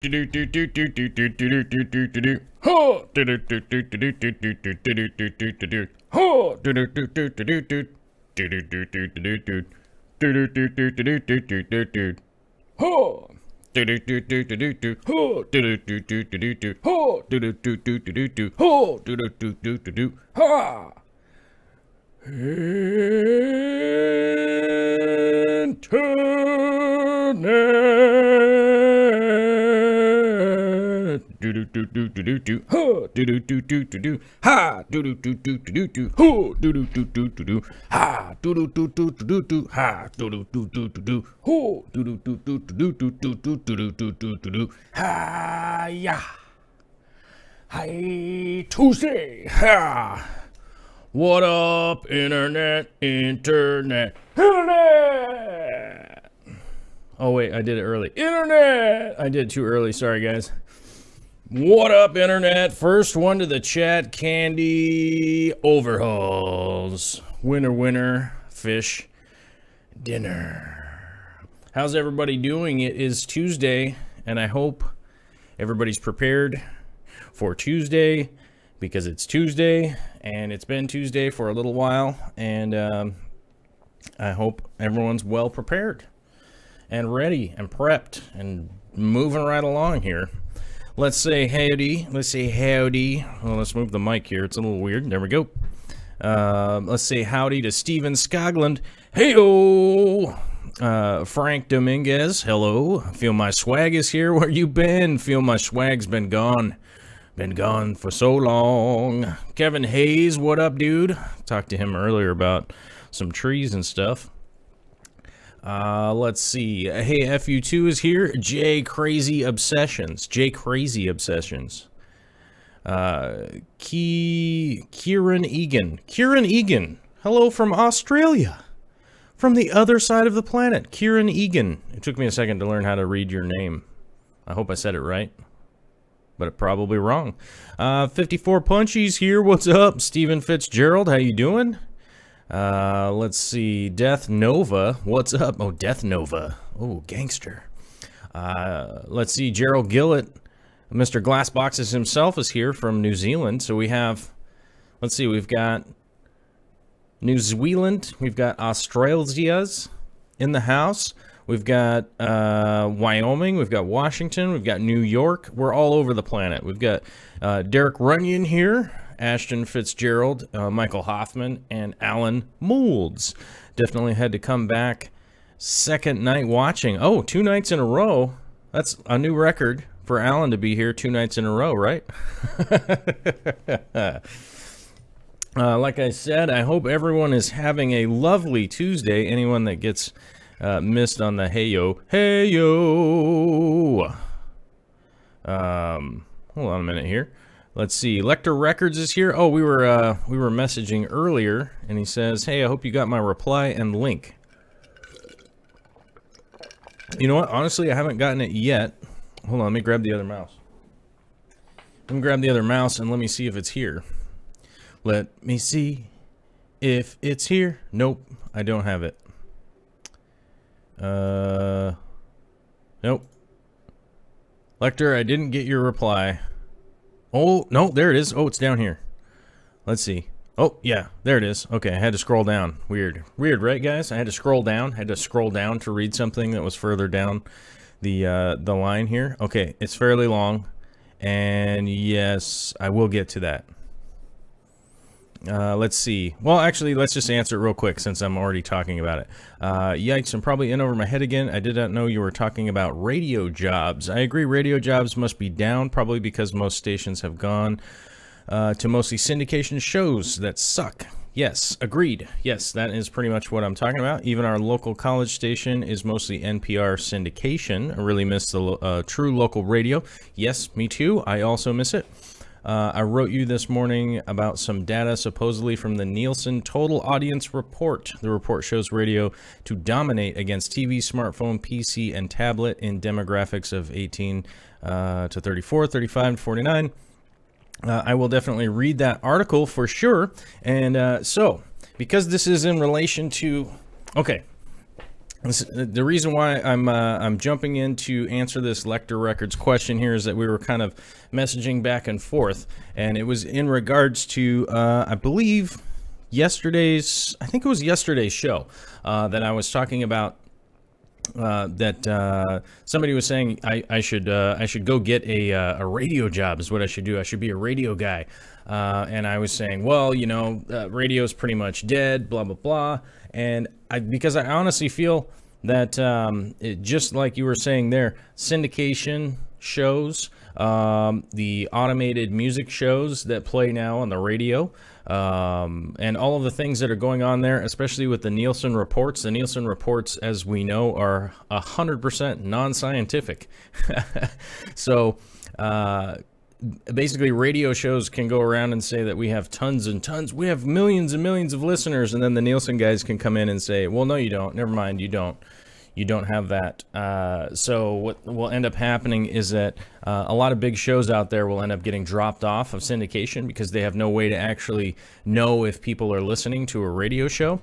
Internet. Ha. Ha. Yeah. Hi, Tuesday. Ha. What up, internet? Oh, wait, I did it early. Internet! I did it too early. Sorry, guys. What up, internet? First one to the chat, candy overhauls. Winner, fish, dinner. How's everybody doing? It is Tuesday, and I hope everybody's prepared for Tuesday, because it's Tuesday, and it's been Tuesday for a little while, and I hope everyone's well prepared and ready and prepped and moving right along here. Let's say howdy. Let's say howdy. Well, let's move the mic here. It's a little weird. There we go. Let's say howdy to Steven Scogland. Hey-o! Frank Dominguez. Hello. Feel my swag is here. Where you been? Feel my swag's been gone. Been gone for so long. Kevin Hayes, what up, dude? Talked to him earlier about some trees and stuff. Let's see. Hey, FU2 is here. J Crazy Obsessions. Kieran Egan. Hello from Australia. From the other side of the planet. Kieran Egan. It took me a second to learn how to read your name. I hope I said it right, but probably wrong. 54 Punchies here. What's up? Stephen Fitzgerald, how you doing? Let's see. Death Nova, what's up? Oh, Death Nova. Oh, gangster. Let's see. Gerald Gillett, Mr. Glassboxes himself, is here from New Zealand. So we have, let's see, we've got New Zealand, we've got Australia's in the house. We've got Wyoming, we've got Washington, we've got New York. We're all over the planet. We've got Derek Runyon here, Ashton Fitzgerald, Michael Hoffman, and Alan Moulds. Definitely had to come back. Second night watching. Oh, 2 nights in a row. That's a new record for Alan to be here 2 nights in a row, right? Like I said, I hope everyone is having a lovely Tuesday. Anyone that gets missed on the hey-yo. Hold on a minute here. Let's see. Lecter Records is here. Oh, we were messaging earlier, and he says, "Hey, I hope you got my reply and link." You know what? Honestly, I haven't gotten it yet. Hold on, let me grab the other mouse. Let me grab the other mouse and let me see if it's here. Let me see if it's here. Nope, I don't have it. Nope. Lecter, I didn't get your reply. Oh, no, there it is. Oh, it's down here. Let's see. Oh, yeah, there it is. Okay, I had to scroll down. Weird, right, guys? I had to scroll down. I had to scroll down to read something that was further down the line here. Okay, it's fairly long, and yes, I will get to that. Let's see. Well, actually, let's just answer it real quick since I'm already talking about it. Yikes, I'm probably in over my head again. I did not know you were talking about radio jobs. I agree, radio jobs must be down, probably because most stations have gone to mostly syndication shows that suck. Yes, agreed. Yes, that is pretty much what I'm talking about. Even our local college station is mostly NPR syndication. I really miss the true local radio. Yes, me too. I also miss it. I wrote you this morning about some data supposedly from the Nielsen Total Audience Report. The report shows radio to dominate against TV, smartphone, PC, and tablet in demographics of 18 to 34, 35, to 49. I will definitely read that article for sure. And so, because this is in relation to... Okay, The reason why I'm jumping in to answer this Lecter Records question here is that we were kind of messaging back and forth, and it was in regards to I believe I think it was yesterday's show that I was talking about. That somebody was saying I should go get a radio job is what I should do. I should be a radio guy, and I was saying, well, you know, radio's pretty much dead, blah blah blah. And because I honestly feel that just like you were saying there, syndication shows, the automated music shows that play now on the radio, and all of the things that are going on there, especially with the Nielsen reports. The Nielsen reports, as we know, are 100% non-scientific. So basically radio shows can go around and say that we have tons and tons, we have millions and millions of listeners, and then the Nielsen guys can come in and say, well, no, you don't, never mind, you don't have that. So what will end up happening is that a lot of big shows out there will end up getting dropped off of syndication because they have no way to actually know if people are listening to a radio show.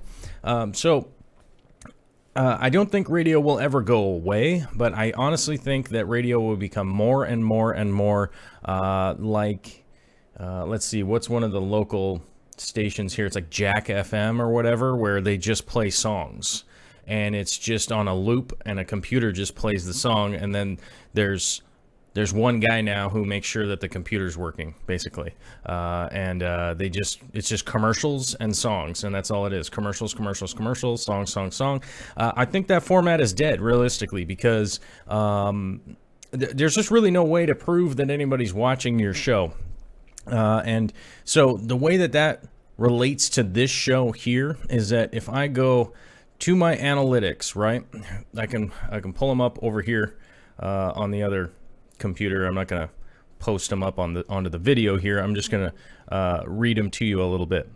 I don't think radio will ever go away, but I honestly think that radio will become more and more and more like, let's see, what's one of the local stations here? It's like Jack FM or whatever, where they just play songs. And it's just on a loop, and a computer just plays the song, and then there's one guy now who makes sure that the computer's working, basically. It's just commercials and songs, and that's all it is. Commercials, commercials, commercials, song, song, song. I think that format is dead, realistically, because there's just really no way to prove that anybody's watching your show. And so the way that relates to this show here is that if I go to my analytics, right, I can pull them up over here on the other computer. I'm not going to post them up onto the video here. I'm just going to read them to you a little bit,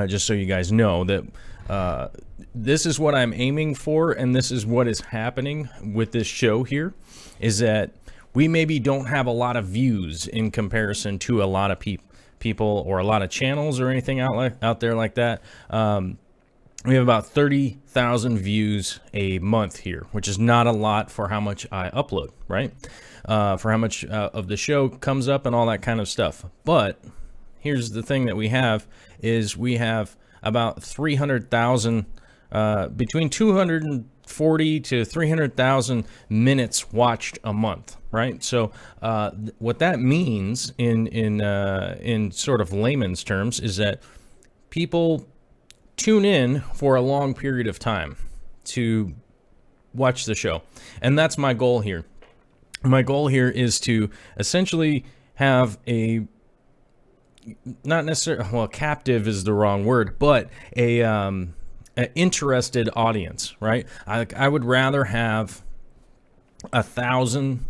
just so you guys know that this is what I'm aiming for, and this is what is happening with this show here, is that we maybe don't have a lot of views in comparison to a lot of people or a lot of channels or anything out there like that. We have about 30,000 views a month here, which is not a lot for how much I upload, right? For how much of the show comes up and all that kind of stuff. But here's the thing that we have is we have about 300,000, between 240 to 300,000 minutes watched a month, right? So what that means in sort of layman's terms is that people tune in for a long period of time to watch the show. And that's my goal here. My goal here is to essentially have a, not necessarily, well, captive is the wrong word, but an interested audience, right? I would rather have 1,000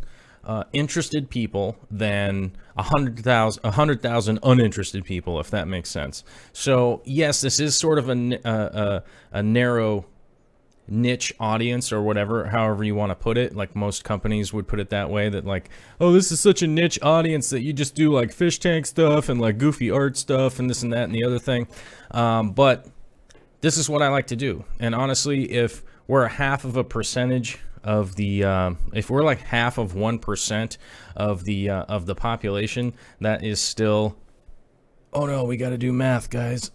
interested people than 100,000 uninterested people, if that makes sense. So yes, this is sort of a narrow niche audience, or whatever, however you want to put it. Like most companies would put it that way, that like, oh, this is such a niche audience that you just do like fish tank stuff and like goofy art stuff and this and that and the other thing. But this is what I like to do. And honestly, if we're a half of a percentage of the if we're like half of 1% of the population, that is still, oh no, we got to do math, guys.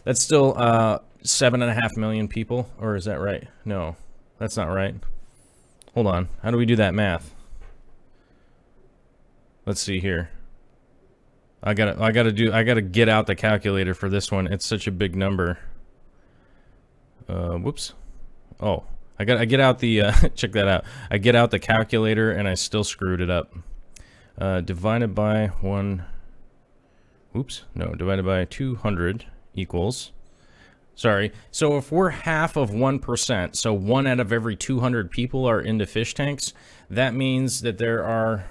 That's still 7.5 million people, or is that right? No, that's not right. Hold on, how do we do that math? Let's see here. I gotta get out the calculator for this one. It's such a big number. Whoops. Oh, I get out the check that out. I get out the calculator and I still screwed it up. Divided by 1. Oops, no, divided by 200 equals. Sorry. So if we're half of 1%, so 1 out of every 200 people are into fish tanks, that means that there are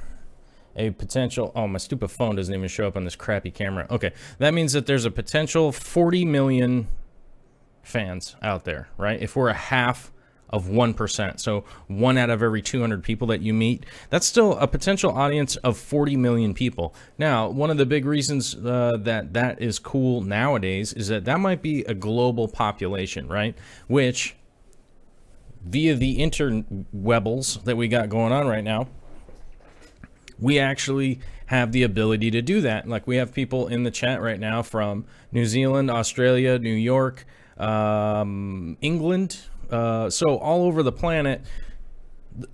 a potential, oh, my stupid phone doesn't even show up on this crappy camera. Okay, that means that there's a potential 40 million fans out there, right? If we're a half of 1%, so 1 out of every 200 people that you meet, that's still a potential audience of 40 million people. Now, one of the big reasons that is cool nowadays is that might be a global population, right? Which via the interwebbles that we got going on right now, we actually have the ability to do that. Like, we have people in the chat right now from New Zealand, Australia, New York, England, so all over the planet.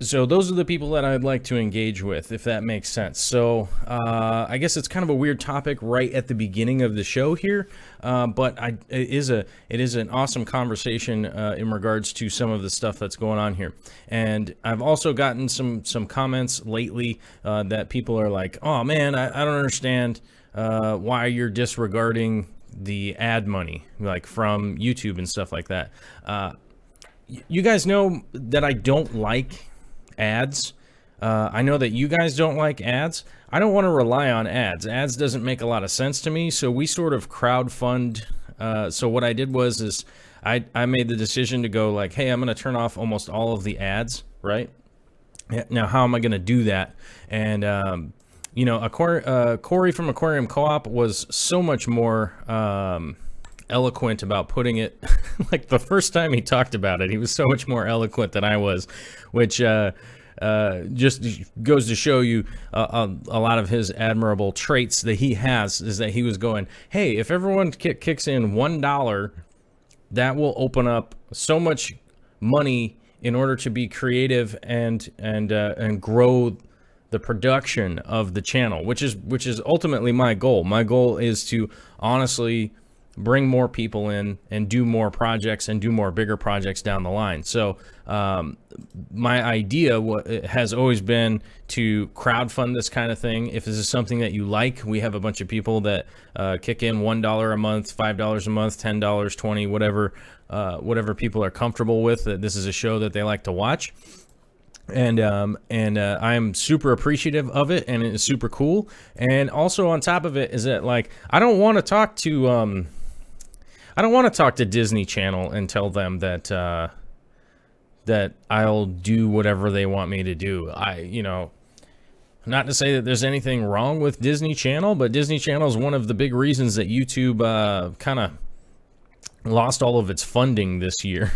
So those are the people that I'd like to engage with, if that makes sense. So I guess it's kind of a weird topic right at the beginning of the show here, but it is an awesome conversation in regards to some of the stuff that's going on here. And I've also gotten some comments lately that people are like, "Oh man, I don't understand why you're disregarding the ad money, like from YouTube and stuff like that." You guys know that I don't like ads. I know that you guys don't like ads. I don't want to rely on ads. Ads doesn't make a lot of sense to me, so we sort of crowdfund. So what I did was I made the decision to go like, hey, I'm going to turn off almost all of the ads, right? Now, how am I going to do that? And, you know, Corey from Aquarium Co-op was so much more eloquent about putting it. Like, the first time he talked about it, he was so much more eloquent than I was, which just goes to show you a lot of his admirable traits that he has, is that he was going, hey, if everyone kicks in $1, that will open up so much money in order to be creative and grow the production of the channel, which is ultimately my goal. My goal is to honestly bring more people in and do more projects and do more bigger projects down the line. So my idea has always been to crowdfund this kind of thing. If this is something that you like, we have a bunch of people that kick in $1 a month, $5 a month, $10, $20, whatever people are comfortable with. This is a show that they like to watch. And I'm super appreciative of it, and it's super cool. And also on top of it is that, like, I don't want to talk to Disney Channel and tell them that that I'll do whatever they want me to do. You know, not to say that there's anything wrong with Disney Channel, but Disney Channel is one of the big reasons that YouTube kind of lost all of its funding this year.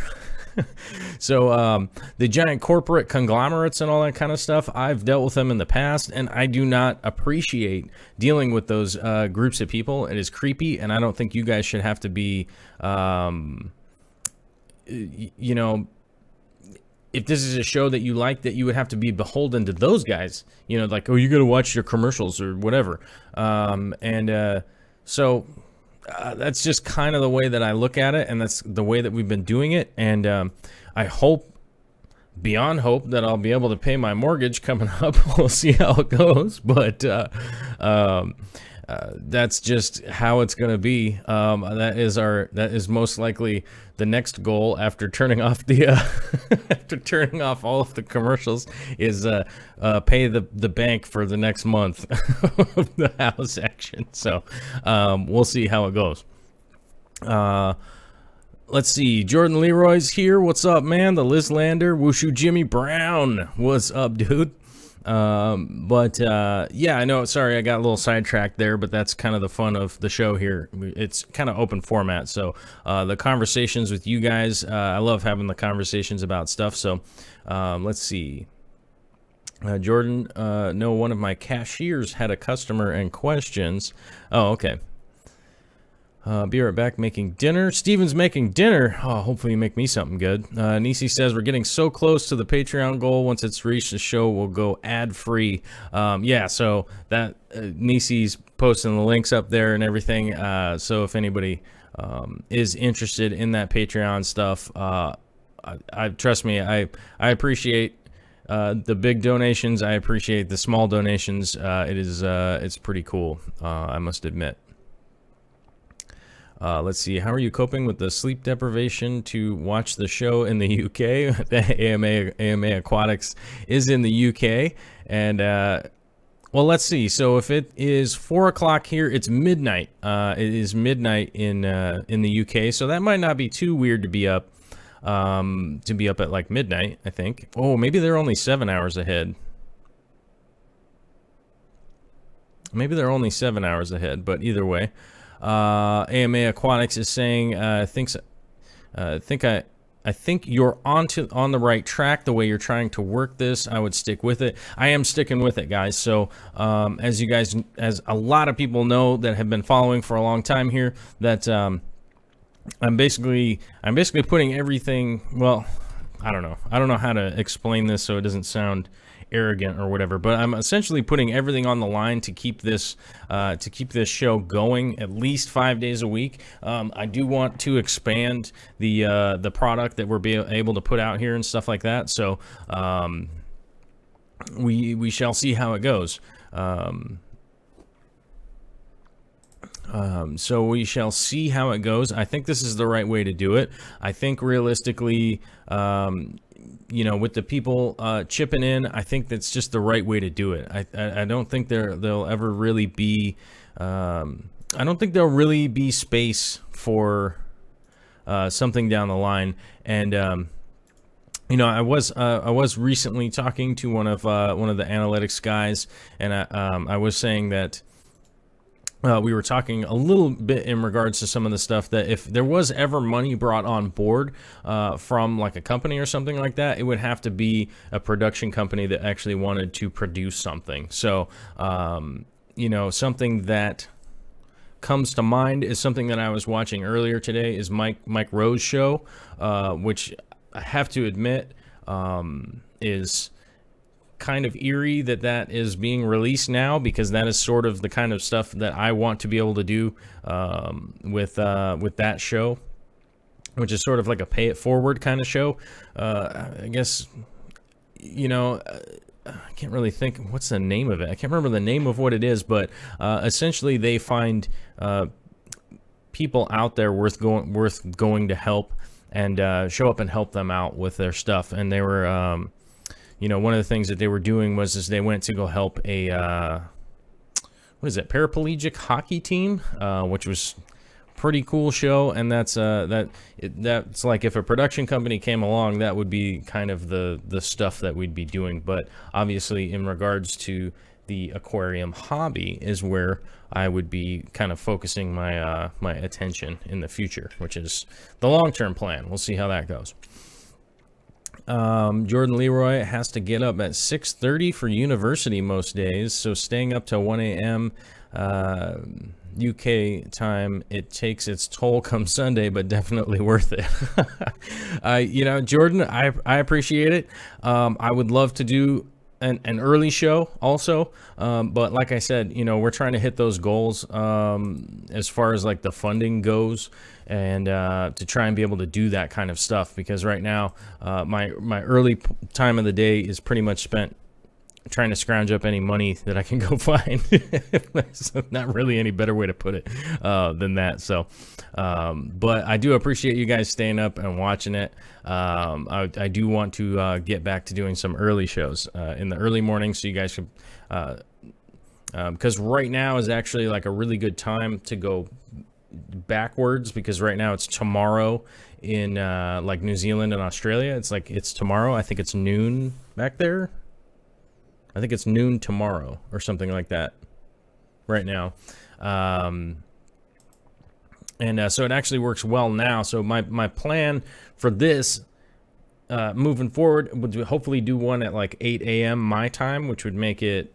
So the giant corporate conglomerates and all that kind of stuff, I've dealt with them in the past, and I do not appreciate dealing with those groups of people. It is creepy, and I don't think you guys should have to be, you know, if this is a show that you like, that you would have to be beholden to those guys, you know, like, oh, you got to watch your commercials or whatever. So that's just kind of the way that I look at it, and that's the way that we've been doing it. And I hope, beyond hope, that I'll be able to pay my mortgage coming up. We'll see how it goes, but that's just how it's going to be. That is most likely the next goal after turning off the after turning off all of the commercials, is pay the bank for the next month of the house action. So we'll see how it goes. Let's see. Jordan Leroy's here. What's up, man? The Liz Lander, Wushu Jimmy Brown. What's up, dude? Yeah, I know. Sorry, I got a little sidetracked there, but that's kind of the fun of the show here. It's kind of open format, so the conversations with you guys, I love having the conversations about stuff. So let's see. Jordan, no, one of my cashiers had a customer and questions. Oh, okay. Be right back making dinner. Steven's making dinner. Oh, hopefully you make me something good. Nisi says we're getting so close to the Patreon goal. Once it's reached, the show will go ad-free. Yeah, so that Nisi's posting the links up there and everything. So if anybody is interested in that Patreon stuff, trust me, I appreciate the big donations. I appreciate the small donations. It's pretty cool, I must admit. Let's see. How are you coping with the sleep deprivation to watch the show in the UK? The AMA Aquatics is in the UK, and well, let's see. So if it is 4 o'clock here, it's midnight. It is midnight in the UK, so that might not be too weird to be up at like midnight, I think. Oh, maybe they're only 7 hours ahead. Maybe they're only 7 hours ahead, but either way. AMA Aquatics is saying, I I think you're on the right track. The way you're trying to work this, I would stick with it. I am sticking with it, guys. So as a lot of people know that have been following for a long time here, that I'm basically putting everything. Well, I don't know how to explain this so it doesn't sound arrogant or whatever, but I'm essentially putting everything on the line to keep this show going at least 5 days a week. I do want to expand the product that we're able to put out here and stuff like that. So we shall see how it goes. So we shall see how it goes. I think this is the right way to do it. I think realistically, you know, with the people chipping in, I think that's just the right way to do it. I don't think there'll ever really be I don't think there'll really be space for something down the line. And you know, I was recently talking to one of the analytics guys, and I was saying that we were talking a little bit in regards to some of the stuff that if there was ever money brought on board from like a company or something like that, it would have to be a production company that actually wanted to produce something. So, you know, something that comes to mind is something that I was watching earlier today is Mike Rowe's show, which I have to admit is kind of eerie that is being released now, because that is sort of the kind of stuff that I want to be able to do with that show, which is sort of like a pay it forward kind of show. I guess, you know, I can't really think what's the name of it. I can't remember the name of what it is, but essentially they find people out there worth going to help and show up and help them out with their stuff. And they were you know, one of the things that they were doing was they went to go help a what is it, paraplegic hockey team, which was pretty cool show. And that's that's like if a production company came along, that would be kind of the stuff that we'd be doing. But obviously, in regards to the aquarium hobby, is where I would be kind of focusing my my attention in the future, which is the long-term plan. We'll see how that goes. Jordan Leroy has to get up at 6:30 for university most days, so staying up till 1 a.m. UK time, it takes its toll come Sunday, but definitely worth it. You know, Jordan, I appreciate it. I would love to do an early show also, but like I said, you know, we're trying to hit those goals as far as like the funding goes, and to try and be able to do that kind of stuff, because right now my early time of the day is pretty much spent trying to scrounge up any money that I can go find. So not really any better way to put it than that. So but I do appreciate you guys staying up and watching it. I do want to get back to doing some early shows in the early morning, so you guys can because right now is actually like a really good time to go backwards, because right now it's tomorrow in like New Zealand and Australia. It's tomorrow. I think it's noon back there. I think it's noon tomorrow or something like that right now. And so it actually works well now. So my plan for this moving forward would hopefully do one at like 8 a.m. my time, which would make it,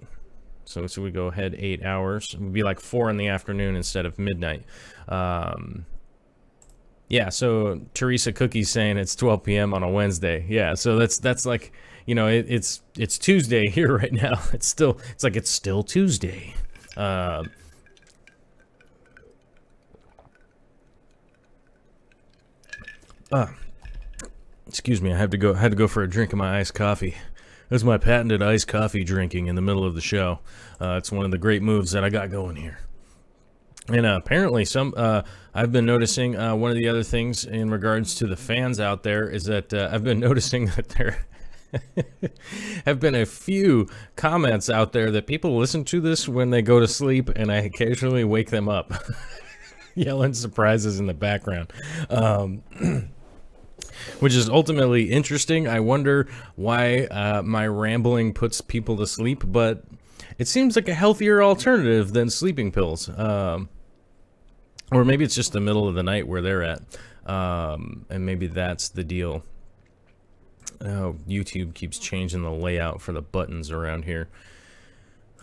so we go ahead 8 hours. It would be like 4 in the afternoon instead of midnight. Yeah, so Teresa Cookie's saying it's 12 p.m. on a Wednesday. Yeah, so that's like, you know, it's Tuesday here right now. It's still Tuesday. Excuse me, I had to go for a drink of my iced coffee. That's my patented iced coffee drinking in the middle of the show. It's one of the great moves that I got going here. And apparently I've been noticing one of the other things in regards to the fans out there is that I've been noticing that there have been a few comments out there that people listen to this when they go to sleep, and I occasionally wake them up yelling surprises in the background. Which is ultimately interesting. I wonder why my rambling puts people to sleep, but it seems like a healthier alternative than sleeping pills. Or maybe it's just the middle of the night where they're at. And maybe that's the deal. Oh, YouTube keeps changing the layout for the buttons around here.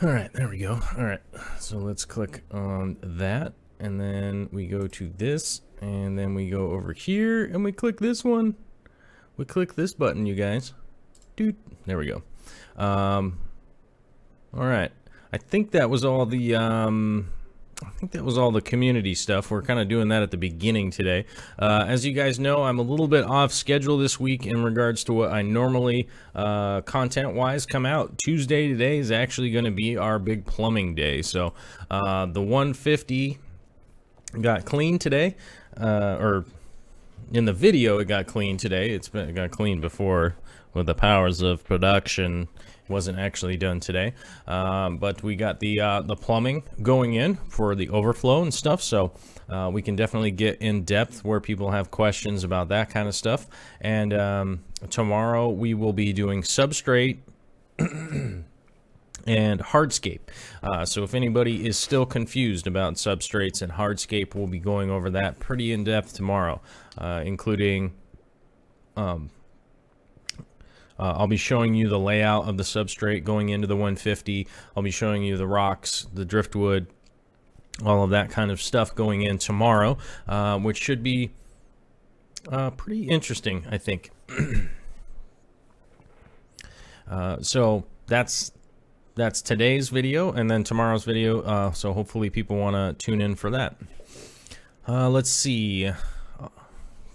All right, there we go. All right, so let's click on that, and then we go to this, and then we go over here, and we click this one. We click this button, you guys. Dude, there we go. All right, I think that was all the community stuff. We're kind of doing that at the beginning today. As you guys know, I'm a little bit off schedule this week in regards to what I normally, content-wise, come out. Tuesday today is actually going to be our big plumbing day. So the 150 got cleaned today, or in the video it got cleaned today. It got cleaned before with the powers of production. Wasn't actually done today, but we got the plumbing going in for the overflow and stuff, so we can definitely get in depth where people have questions about that kind of stuff. And tomorrow we will be doing substrate and hardscape. So if anybody is still confused about substrates and hardscape, we'll be going over that pretty in depth tomorrow, including I'll be showing you the layout of the substrate going into the 150. I'll be showing you the rocks, the driftwood, all of that kind of stuff going in tomorrow, which should be pretty interesting, I think. So that's today's video, and then tomorrow's video, so hopefully people want to tune in for that. Let's see.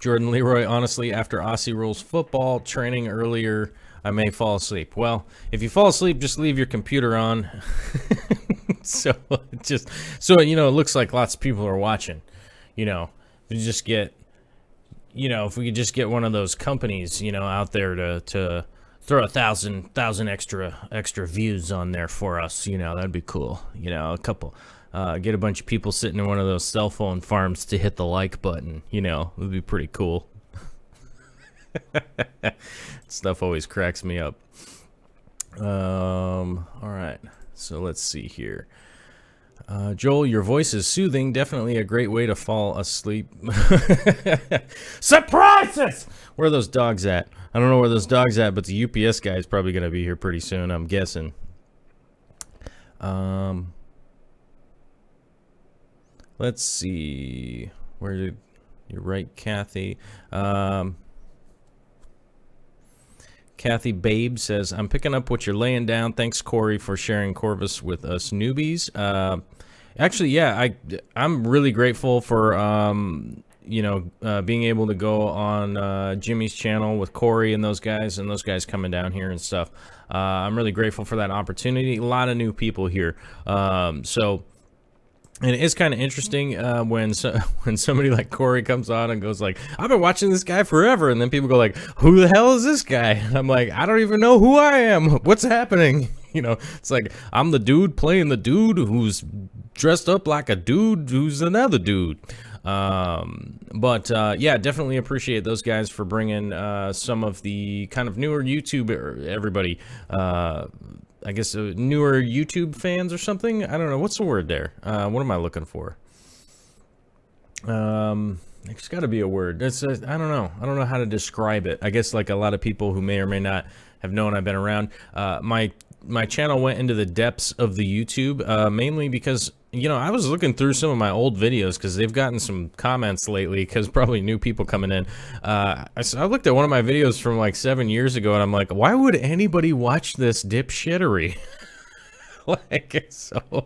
Jordan Leroy, honestly, after Aussie rules football training earlier, I may fall asleep. Well, if you fall asleep, just leave your computer on. so you know, it looks like lots of people are watching. You know, if you just get, you know, if we could just get one of those companies, you know, out there to throw 1,000 extra views on there for us, you know, that'd be cool. You know, a couple. Get a bunch of people sitting in one of those cell phone farms to hit the like button. You know, it would be pretty cool. Stuff always cracks me up. All right, so let's see here. Joel, your voice is soothing. Definitely a great way to fall asleep. Surprises! Where are those dogs at? I don't know where those dogs at, but the UPS guy is probably going to be here pretty soon, I'm guessing. Let's see. Where did you're right, Kathy? Kathy Babe says, I'm picking up what you're laying down. Thanks, Corey, for sharing Corvus with us newbies. Actually, yeah, I'm really grateful for you know, being able to go on Jimmy's channel with Corey and those guys coming down here and stuff. I'm really grateful for that opportunity. A lot of new people here. And it is kind of interesting when somebody like Corey comes on and goes like, I've been watching this guy forever, and then people go like, who the hell is this guy? And I'm like, I don't even know who I am. What's happening? You know, it's like, I'm the dude playing the dude who's dressed up like a dude who's another dude. Yeah, definitely appreciate those guys for bringing some of the kind of newer YouTube, everybody, I guess newer YouTube fans or something. I don't know. What's the word there? What am I looking for? It's got to be a word. I don't know. I don't know how to describe it. I guess like a lot of people who may or may not have known I've been around. My channel went into the depths of the YouTube, mainly because, you know, I was looking through some of my old videos because they've gotten some comments lately because probably new people coming in. I looked at one of my videos from like 7 years ago and I'm like, why would anybody watch this dipshittery? Like, so,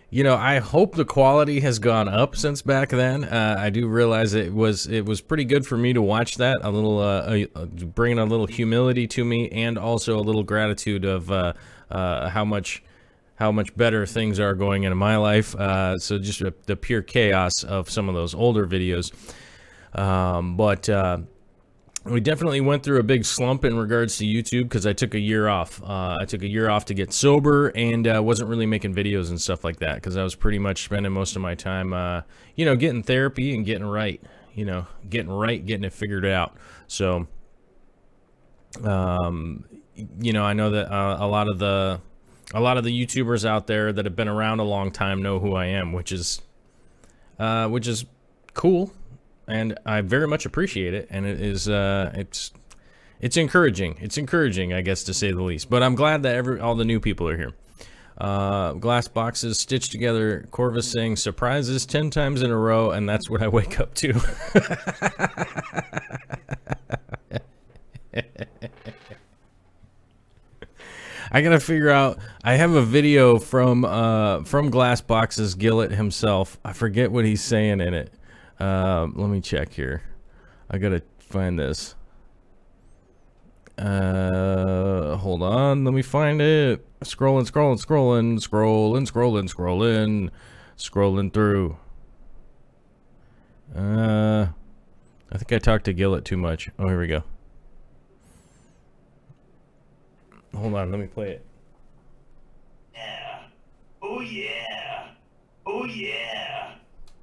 you know, I hope the quality has gone up since back then. I do realize it was pretty good for me to watch that. A little, bringing a little humility to me, and also a little gratitude of how much better things are going into my life. So just the pure chaos of some of those older videos. We definitely went through a big slump in regards to YouTube because I took a year off. I took a year off to get sober and wasn't really making videos and stuff like that because I was pretty much spending most of my time, you know, getting therapy and getting right. You know, getting it figured out. So, you know, I know that a lot of the YouTubers out there that have been around a long time know who I am, which is cool. and I very much appreciate it. And it is it's encouraging. It's encouraging, I guess, to say the least. But I'm glad that all the new people are here. Glass boxes stitched together. Corvus saying surprises 10 times in a row, and that's what I wake up to. I gotta figure out. I have a video from Glass Boxes Gillett himself. I forget what he's saying in it. Let me check here. I gotta find this. Hold on. Let me find it. Scrolling through. I think I talked to Gillett too much. Oh, here we go. Hold on, let me play it. Yeah. Oh yeah. Oh yeah.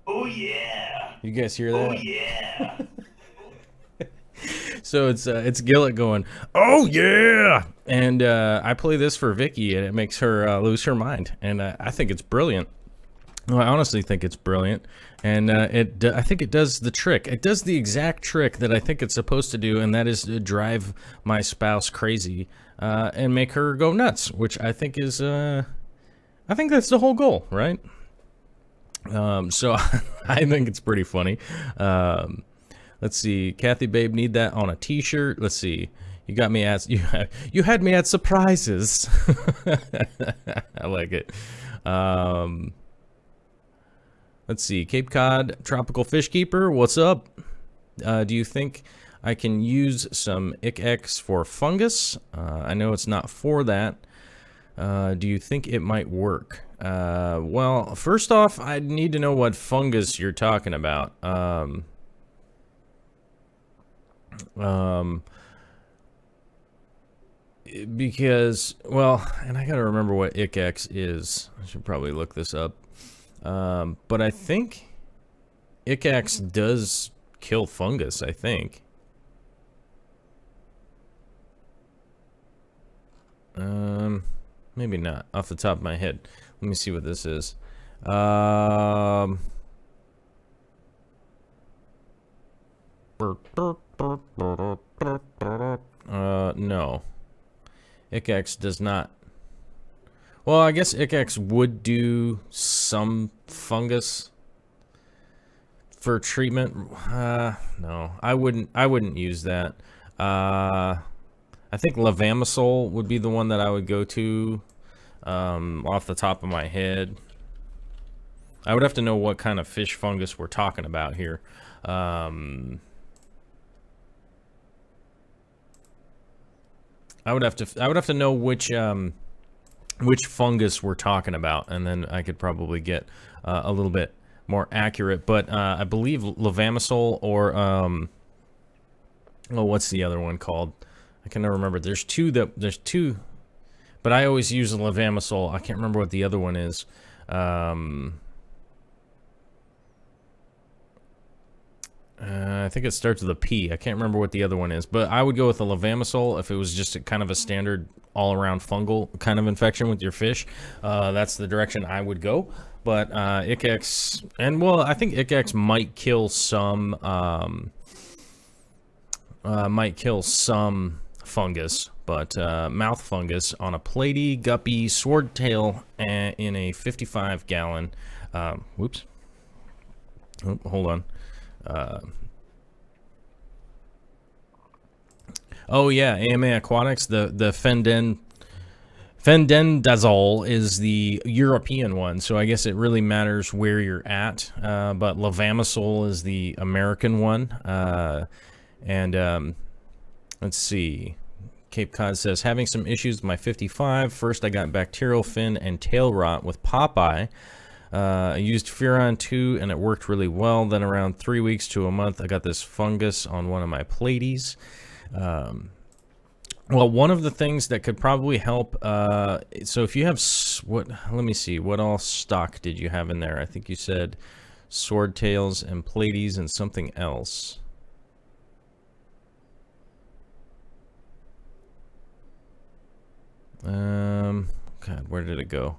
Oh yeah. You guys hear that? Oh yeah. So it's Gillett going, oh yeah, and I play this for Vicky, and it makes her lose her mind, and I think it's brilliant. Well, I honestly think it's brilliant, and I think it does the trick. It does the exact trick that I think it's supposed to do, and that is to drive my spouse crazy and make her go nuts, which I think is, I think that's the whole goal, right? So I think it's pretty funny. Let's see, Kathy Babe, need that on a t-shirt. Let's see, you got me at, you had me at surprises. I like it. Let's see, Cape Cod Tropical Fish Keeper, what's up? Do you think I can use some ICX for fungus? I know it's not for that. Do you think it might work? Well, first off, I need to know what fungus you're talking about. Because, well, and I gotta remember what ICX is. I should probably look this up. But I think ICX does kill fungus, I think. Maybe not, off the top of my head. Let me see what this is. No. ICX does not. Well, I guess ICX would do some fungus for treatment. No, I wouldn't use that. I think levamisole would be the one that I would go to, off the top of my head. I would have to know what kind of fish fungus we're talking about here. I would have to know which fungus we're talking about, and then I could probably get a little bit more accurate. But I believe levamisole or oh, what's the other one called? I can never remember. There's two, but I always use levamisole. I can't remember what the other one is. I think it starts with a P. I can't remember what the other one is, but I would go with the levamisole if it was just kind of a standard all-around fungal kind of infection with your fish. That's the direction I would go. But ICX, and well, I think ICX might kill some fungus, but mouth fungus on a platy, guppy, swordtail in a 55-gallon. Whoops. Oh, hold on. Oh yeah, AMA Aquatics, the fendendazole is the European one, so I guess it really matters where you're at. But levamisole is the American one. Let's see. Cape Cod says, having some issues with my 55. First, I got bacterial fin and tail rot with Popeye. I used Furon 2 and it worked really well. Then around 3 weeks to a month, I got this fungus on one of my platies. Well, one of the things that could probably help, so if you have, let me see, what all stock did you have in there? I think you said swordtails and platies and something else. God, where did it go?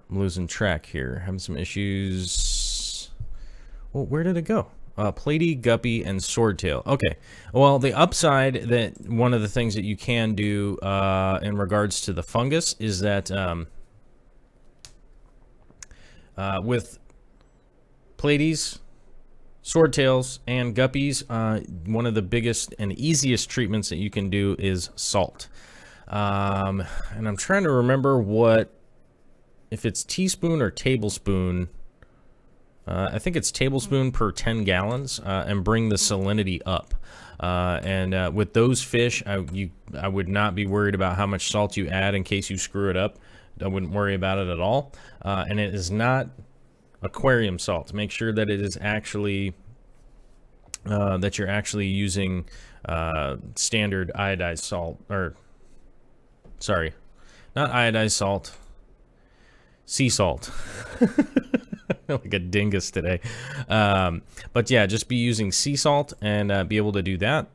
I'm losing track here. Having some issues. Well, where did it go? Platy, guppy, and swordtail. Okay. Well, the upside that one of the things that you can do in regards to the fungus is that with platies, swordtails, and guppies, one of the biggest and easiest treatments that you can do is salt. And I'm trying to remember if it's teaspoon or tablespoon. I think it's tablespoon per 10 gallons, and bring the salinity up. And with those fish, I would not be worried about how much salt you add in case you screw it up. I wouldn't worry about it at all. And it is not aquarium salt. Make sure that it is actually that you're actually using standard iodized salt, or sorry, not iodized salt, sea salt. Like a dingus today. But yeah, just be using sea salt and be able to do that.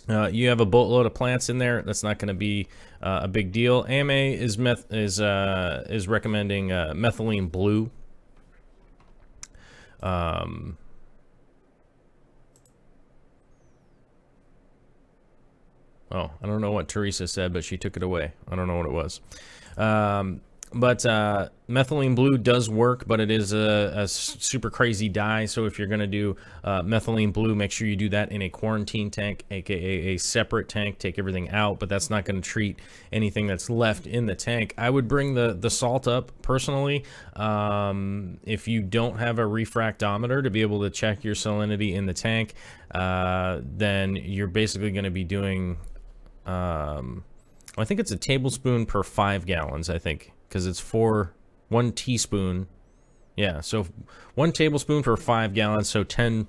You have a boatload of plants in there. That's not going to be a big deal. AMA is recommending methylene blue. Oh, I don't know what Teresa said, but she took it away. I don't know what it was. But methylene blue does work, but it is a super crazy dye. So if you're going to do methylene blue, make sure you do that in a quarantine tank, aka a separate tank. Take everything out, but that's not going to treat anything that's left in the tank. I would bring the salt up personally. If you don't have a refractometer to be able to check your salinity in the tank, then you're basically going to be doing, I think it's a tablespoon per 5 gallons, I think. Because it's 1 teaspoon. Yeah, so 1 tablespoon for 5 gallons, so 10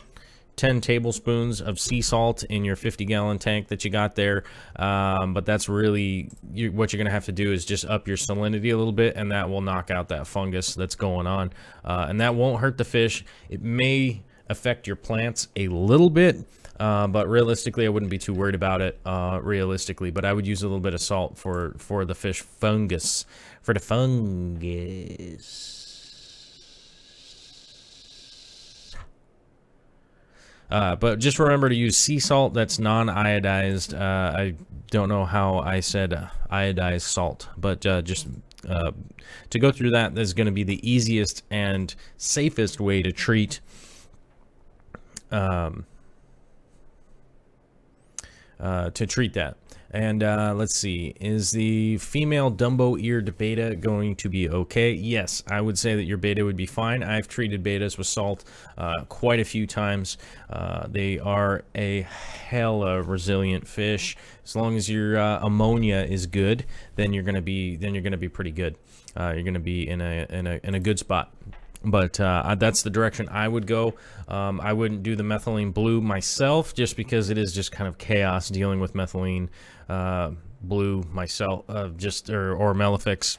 tablespoons of sea salt in your 50-gallon tank that you got there. But that's really, what you're going to have to do is just up your salinity a little bit, and that will knock out that fungus that's going on. And that won't hurt the fish. It may affect your plants a little bit, but realistically, I wouldn't be too worried about it, realistically. But I would use a little bit of salt for the fish fungus. For the fungus. But just remember to use sea salt that's non-iodized. I don't know how I said iodized salt, but just to go through that is going to be the easiest and safest way to treat that. And let's see, is the female Dumbo-eared beta going to be okay? Yes, I would say that your beta would be fine. I've treated betas with salt quite a few times. They are a hella resilient fish. As long as your ammonia is good, then you're gonna be pretty good. You're gonna be in a good spot. But that's the direction I would go. I wouldn't do the methylene blue myself, just because it is just kind of chaos dealing with methylene blue myself, or Melifix.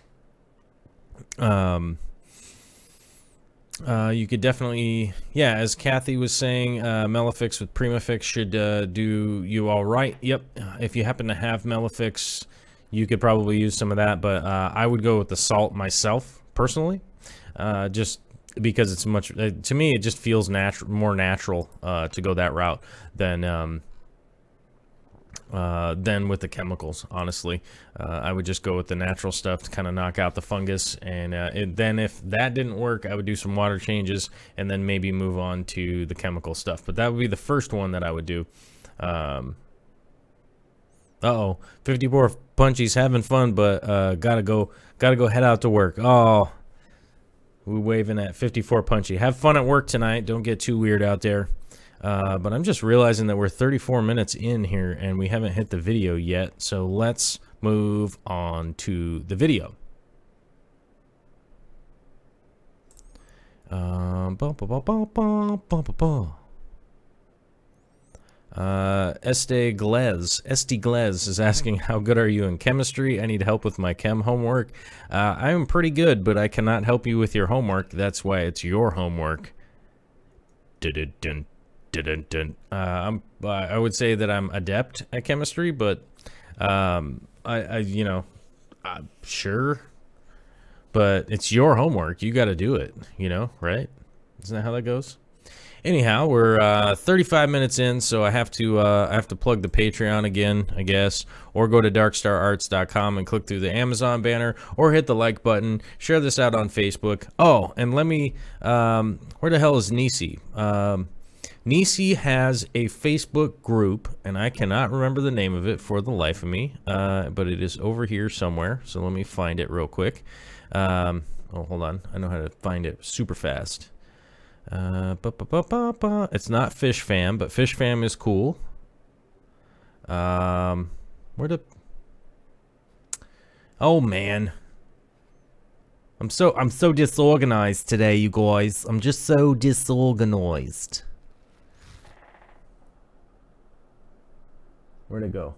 You could definitely, yeah, as Kathy was saying, Melifix with Primafix should do you all right. Yep, if you happen to have Melifix, you could probably use some of that, but I would go with the salt myself, personally. Just because it's much, to me, it just feels more natural to go that route than with the chemicals, honestly. I would just go with the natural stuff to kind of knock out the fungus, and then if that didn't work, I would do some water changes and then maybe move on to the chemical stuff. But that would be the first one that I would do. Uh-oh, 54 Punchy's having fun, but gotta go head out to work. Oh, we're waving at 54 Punchy. Have fun at work tonight. Don't get too weird out there. But I'm just realizing that we're 34 minutes in here and we haven't hit the video yet. So let's move on to the video. Este Glez is asking, how good are you in chemistry? I need help with my chem homework. I am pretty good, but I cannot help you with your homework. That's why it's your homework. I would say that I'm adept at chemistry, but you know, sure, but it's your homework. You got to do it, you know, right? Isn't that how that goes? Anyhow, we're 35 minutes in, so I have to plug the Patreon again, I guess, or go to darkstararts.com and click through the Amazon banner, or hit the like button. Share this out on Facebook. Oh, and let me, where the hell is Nisi? Nisi has a Facebook group, and I cannot remember the name of it for the life of me, but it is over here somewhere. So let me find it real quick. Oh, hold on, I know how to find it super fast. It's not Fish Fam, but Fish Fam is cool. Oh man, I'm so disorganized today, you guys. I'm just so disorganized. Where'd it go?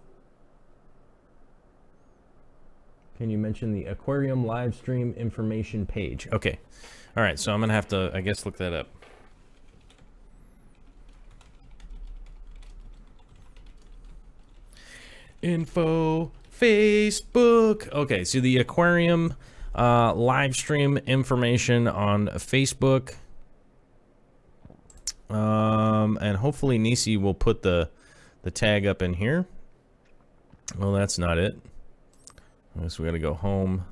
Can you mention the Aquarium live stream information page? Okay. All right, so I'm gonna have to, I guess, look that up. Info Facebook. Okay, so the Aquarium live stream information on Facebook. And hopefully Nisi will put the tag up in here. Well, that's not it. I guess we gotta go home.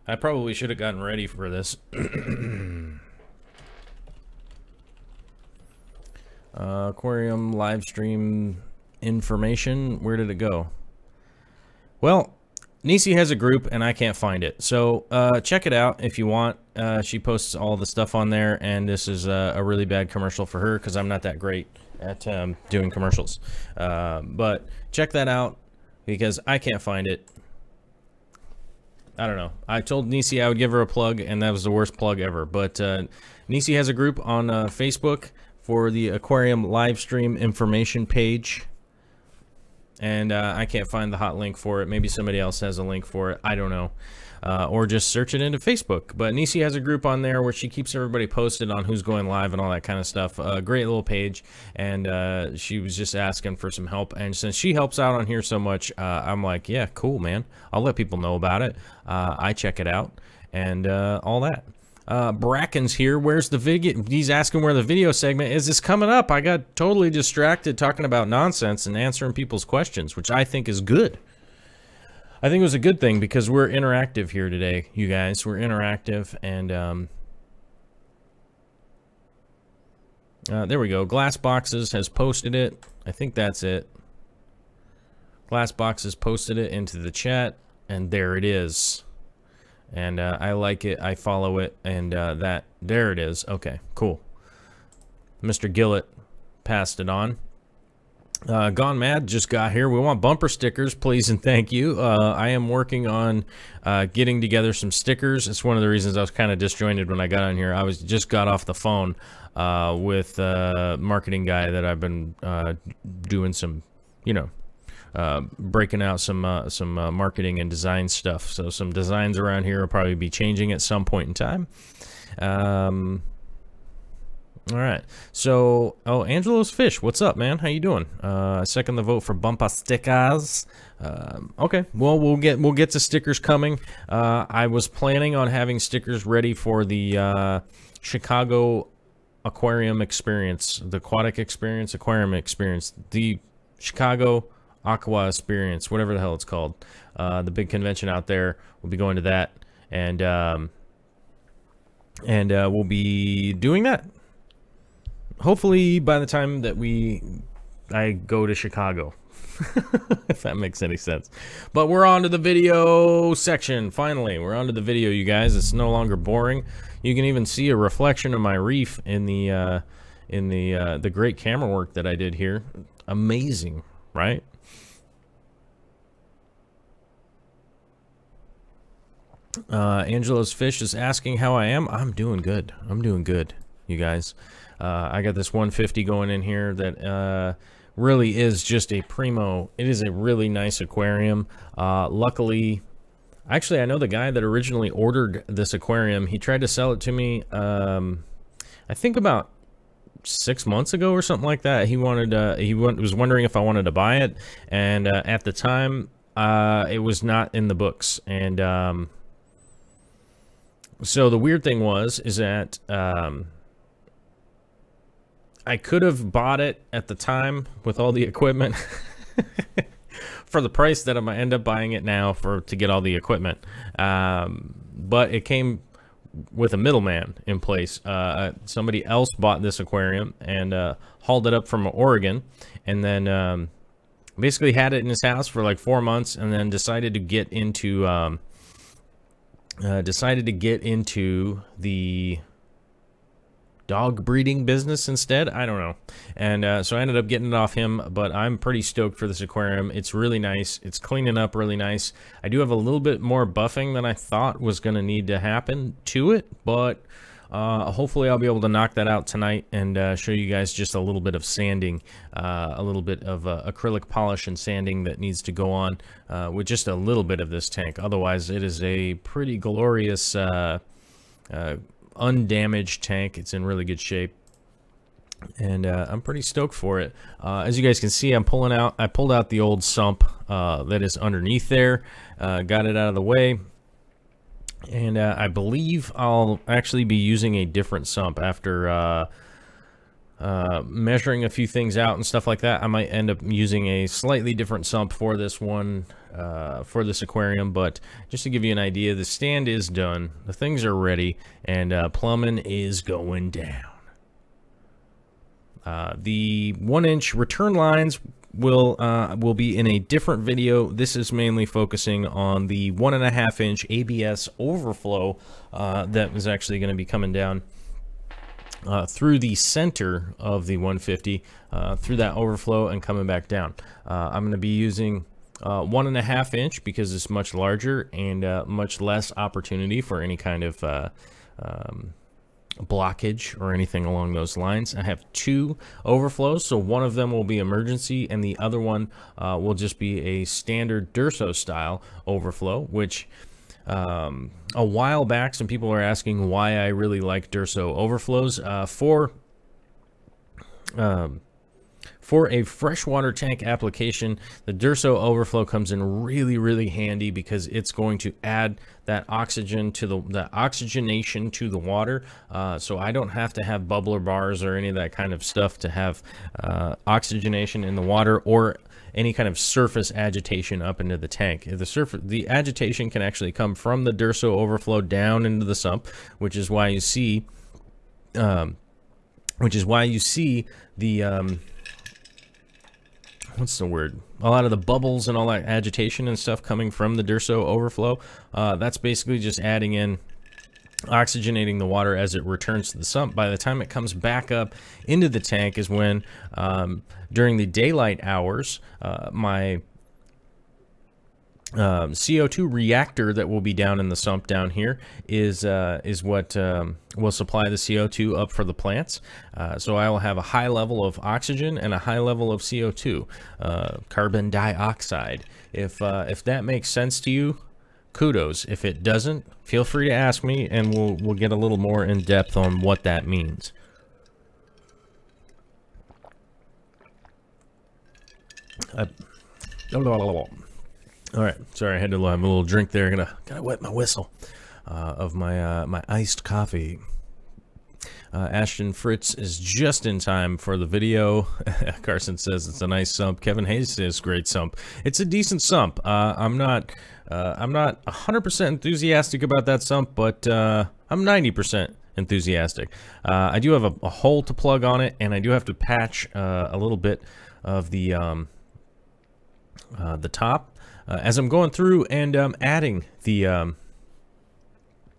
I probably should have gotten ready for this. Aquarium live stream information. Where did it go? Well, Nisi has a group and I can't find it. So check it out if you want. She posts all the stuff on there, and this is a really bad commercial for her because I'm not that great at doing commercials. But check that out because I can't find it. I don't know. I told Nisi I would give her a plug, and that was the worst plug ever. But Nisi has a group on Facebook for the Aquarium live stream information page. And I can't find the hot link for it. Maybe somebody else has a link for it. I don't know. Or just search it into Facebook. But Nisi has a group on there where she keeps everybody posted on who's going live and all that kind of stuff. Great little page. And she was just asking for some help. And since she helps out on here so much, I'm like, yeah, cool, man. I'll let people know about it. I check it out and all that. Bracken's here. Where's the video? He's asking where the video segment is. It's coming up. I got totally distracted talking about nonsense and answering people's questions, which I think is good. I think it was a good thing because we're interactive here today, you guys. We're interactive, and there we go. Glass Boxes has posted it. I think that's it. Glass Boxes posted it into the chat, and there it is. And I like it, I follow it, and there it is. Okay, cool. Mr. Gillett passed it on. Gone Mad just got here. We want bumper stickers, please and thank you. I am working on getting together some stickers. It's one of the reasons I was kind of disjointed when I got on here. I just got off the phone with a marketing guy that I've been doing some, you know, breaking out some marketing and design stuff. So some designs around here will probably be changing at some point in time. All right. So, oh, Angelo's Fish, what's up, man? How you doing? Second the vote for bumper stickers. Okay. Well, we'll get to stickers coming. I was planning on having stickers ready for the Chicago Aquarium experience, the aquatic experience, aquarium experience, the Chicago Aqua Experience, whatever the hell it's called, the big convention out there. We'll be going to that, and we'll be doing that. Hopefully by the time that I go to Chicago, if that makes any sense. But we're on to the video section. Finally, we're on to the video, you guys. It's no longer boring. You can even see a reflection of my reef in the great camera work that I did here. Amazing, right? Angelo's Fish is asking how I am. I'm doing good. I'm doing good, you guys. I got this 150 going in here that really is just a primo. It is a really nice aquarium. Luckily, actually, I know the guy that originally ordered this aquarium. He tried to sell it to me, I think about 6 months ago or something like that. He was wondering if I wanted to buy it, and at the time, it was not in the books, and So the weird thing is that I could have bought it at the time with all the equipment for the price that I might end up buying it now to get all the equipment. But it came with a middleman in place. Somebody else bought this aquarium and hauled it up from Oregon, and then basically had it in his house for like 4 months, and then decided to get into the dog breeding business instead. I don't know. And so I ended up getting it off him, but I'm pretty stoked for this aquarium. It's really nice. It's cleaning up really nice. I do have a little bit more buffing than I thought was going to need to happen to it, but hopefully I'll be able to knock that out tonight and show you guys just a little bit of sanding, a little bit of acrylic polish and sanding that needs to go on with just a little bit of this tank. Otherwise, it is a pretty glorious undamaged tank. It's in really good shape, and I'm pretty stoked for it. As you guys can see, I pulled out the old sump that is underneath there, got it out of the way, and I believe I'll actually be using a different sump after measuring a few things out and stuff like that. I might end up using a slightly different sump for this one, for this aquarium. But just to give you an idea, the stand is done, the things are ready, and plumbing is going down. The 1-inch return lines will be in a different video. This is mainly focusing on the 1.5-inch ABS overflow that is actually going to be coming down through the center of the 150, through that overflow and coming back down. I'm going to be using 1.5-inch because it's much larger and much less opportunity for any kind of blockage or anything along those lines. I have 2 overflows, so one of them will be emergency and the other one will just be a standard Durso style overflow, which a while back some people are asking why I really like Durso overflows. For a freshwater tank application, the Durso overflow comes in really handy because it's going to add that oxygen to the oxygenation to the water. So I don't have to have bubbler bars or any of that kind of stuff to have oxygenation in the water or any kind of surface agitation up into the tank. The agitation can actually come from the Durso overflow down into the sump, which is why you see the what's the word? A lot of the bubbles and all that agitation and stuff coming from the Durso overflow. That's basically just adding in, oxygenating the water as it returns to the sump. By the time it comes back up into the tank is when, during the daylight hours, my CO2 reactor that will be down in the sump down here is what will supply the CO2 up for the plants. So I will have a high level of oxygen and a high level of CO2, carbon dioxide. If that makes sense to you, kudos. If it doesn't, feel free to ask me and we'll get a little more in depth on what that means. All right, sorry, I had to have a little drink there. Gotta wet my whistle of my my iced coffee. Ashton Fritz is just in time for the video. Carson says it's a nice sump. Kevin Hayes says great sump. It's a decent sump. I'm not 100% enthusiastic about that sump, but I'm 90% enthusiastic. I do have a hole to plug on it, and I do have to patch a little bit of the top. As I'm going through and adding the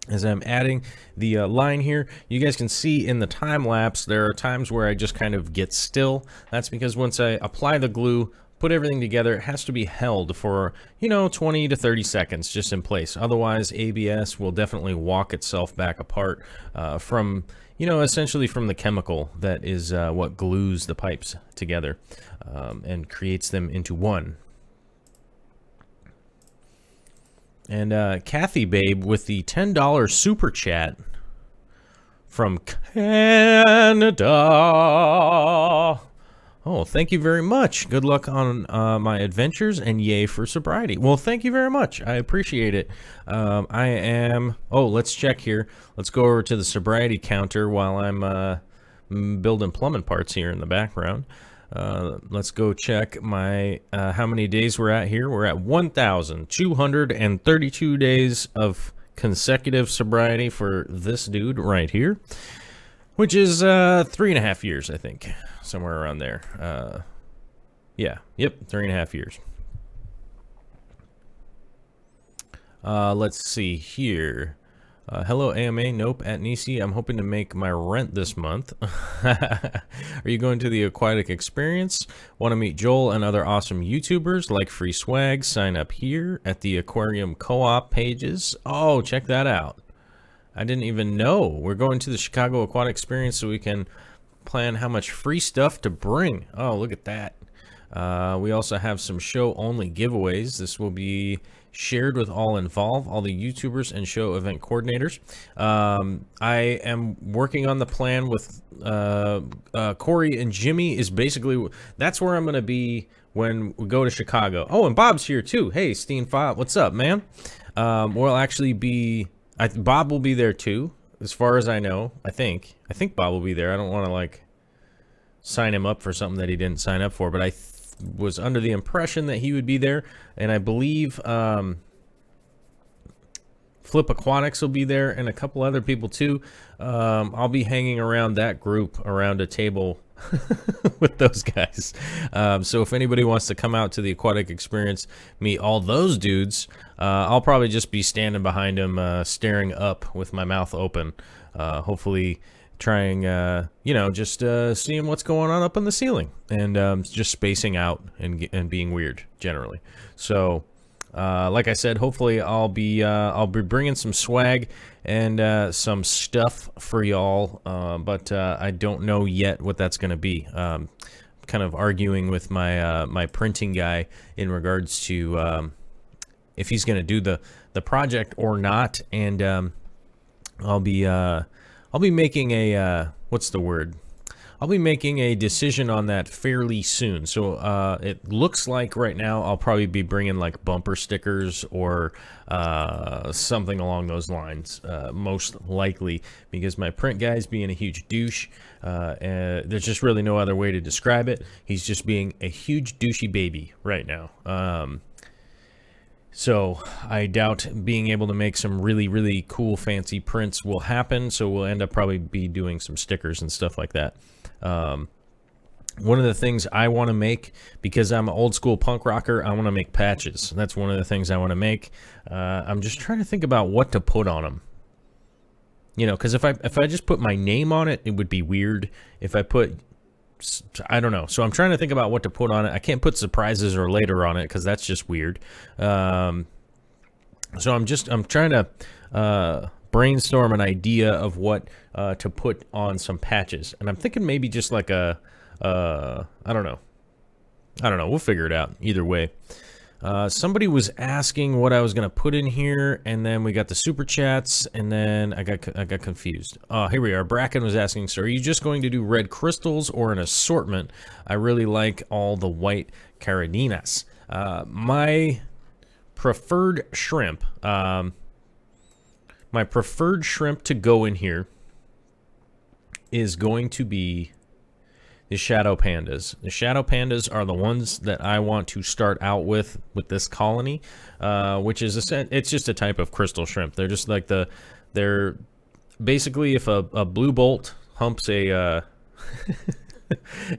line here, you guys can see in the time lapse there are times where I just kind of get still. That's because once I apply the glue, put everything together, it has to be held for 20 to 30 seconds just in place. Otherwise, ABS will definitely walk itself back apart from essentially from the chemical that is what glues the pipes together and creates them into one. And Kathy Babe with the $10 super chat from Canada. Oh, thank you very much. Good luck on my adventures, and yay for sobriety. Well, thank you very much. I appreciate it. I am... Oh, let's check here. Let's go over to the sobriety counter while I'm building plumbing parts here in the background. Let's go check my how many days we're at here. We're at 1,232 days of consecutive sobriety for this dude right here, which is 3.5 years, I think. Somewhere around there. Yeah, yep, 3.5 years. Let's see here. Hello, AMA. Nope, at Nisi. I'm hoping to make my rent this month. Are you going to the Aquatic Experience? Want to meet Joel and other awesome YouTubers like free swag? Sign up here at the Aquarium co-op pages. Oh, check that out. I didn't even know. We're going to the Chicago Aquatic Experience so we can plan how much free stuff to bring. Oh, look at that. We also have some show-only giveaways. This will be shared with all involved, all the YouTubers and show event coordinators. I am working on the plan with Corey and Jimmy. Is basically, that's where I'm going to be when we go to Chicago. Oh, and Bob's here too. Hey, Steen Five, what's up, man? We'll actually be... Bob will be there too, as far as I know. I think Bob will be there. I don't want to like sign him up for something that he didn't sign up for, but I was under the impression that he would be there, and I believe Flip Aquatics will be there, and a couple other people too. I'll be hanging around that group around a table with those guys. So if anybody wants to come out to the Aquatic Experience, meet all those dudes, I'll probably just be standing behind them, staring up with my mouth open, hopefully trying, you know, just seeing what's going on up in the ceiling, and just spacing out and being weird generally. So like I said, hopefully I'll be bringing some swag and some stuff for y'all, but I don't know yet what that's going to be. Kind of arguing with my my printing guy in regards to if he's going to do the project or not, and I'll be making a what's the word? I'll be making a decision on that fairly soon. So it looks like right now I'll probably be bringing like bumper stickers or something along those lines, most likely, because my print guy's being a huge douche. And there's just really no other way to describe it. He's just being a huge douchey baby right now. So I doubt being able to make some really, really cool, fancy prints will happen. So we'll end up probably be doing some stickers and stuff like that. One of the things I want to make, because I'm an old school punk rocker, I want to make patches. That's one of the things I want to make. I'm just trying to think about what to put on them. You know, because if I just put my name on it, it would be weird. If I put... I don't know. So I'm trying to think about what to put on it. I can't put surprises or later on it because that's just weird. So I'm trying to brainstorm an idea of what to put on some patches. And I'm thinking maybe just like a I don't know. We'll figure it out either way. Somebody was asking what I was going to put in here, and then we got the super chats, and then I got confused. Here we are. Bracken was asking, so are you just going to do red crystals or an assortment? I really like all the white caradinas. My preferred shrimp, to go in here is going to be the shadow pandas. The shadow pandas are the ones that I want to start out with this colony, which is it's just a type of crystal shrimp. They're just like they're basically if a blue bolt humps a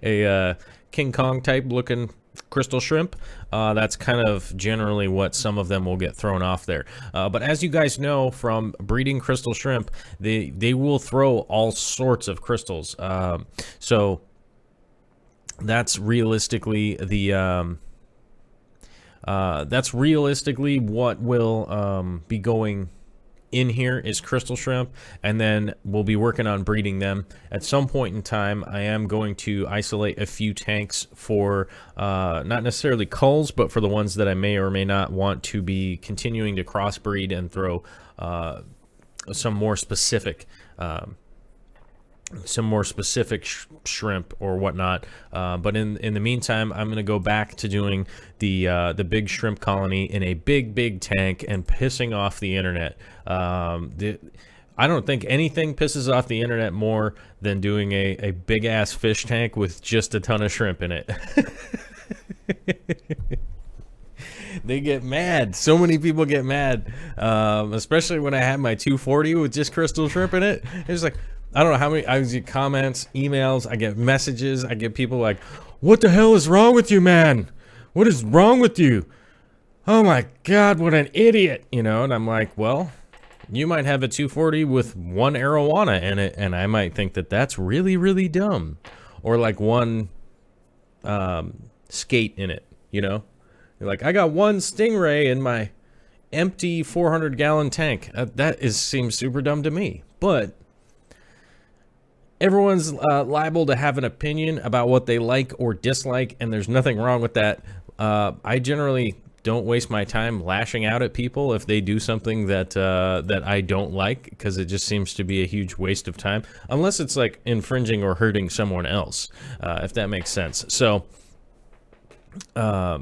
a King Kong type looking crystal shrimp, that's kind of generally what some of them will get thrown off there. But as you guys know from breeding crystal shrimp, they will throw all sorts of crystals. So that's realistically what will be going in here is crystal shrimp, and then we'll be working on breeding them. At some point in time, I am going to isolate a few tanks for not necessarily culls, but for the ones that I may or may not want to be continuing to crossbreed and throw some more specific some more specific shrimp or whatnot. But in the meantime, I'm gonna go back to doing the big shrimp colony in a big tank and pissing off the internet. I don't think anything pisses off the internet more than doing a big ass fish tank with just a ton of shrimp in it. They get mad. So many people get mad, especially when I had my 240 with just crystal shrimp in it. It's like, I don't know how many, I get comments, emails, I get messages, I get people like, what the hell is wrong with you, man? What is wrong with you? Oh my God, what an idiot, you know? And I'm like, well, you might have a 240 with one arowana in it, and I might think that that's really dumb. Or like one skate in it, you know? You're like, I got one stingray in my empty 400-gallon tank. Seems super dumb to me. But everyone's liable to have an opinion about what they like or dislike, and there's nothing wrong with that. I generally don't waste my time lashing out at people if they do something that I don't like, because it just seems to be a huge waste of time, unless it's like infringing or hurting someone else, if that makes sense. So, but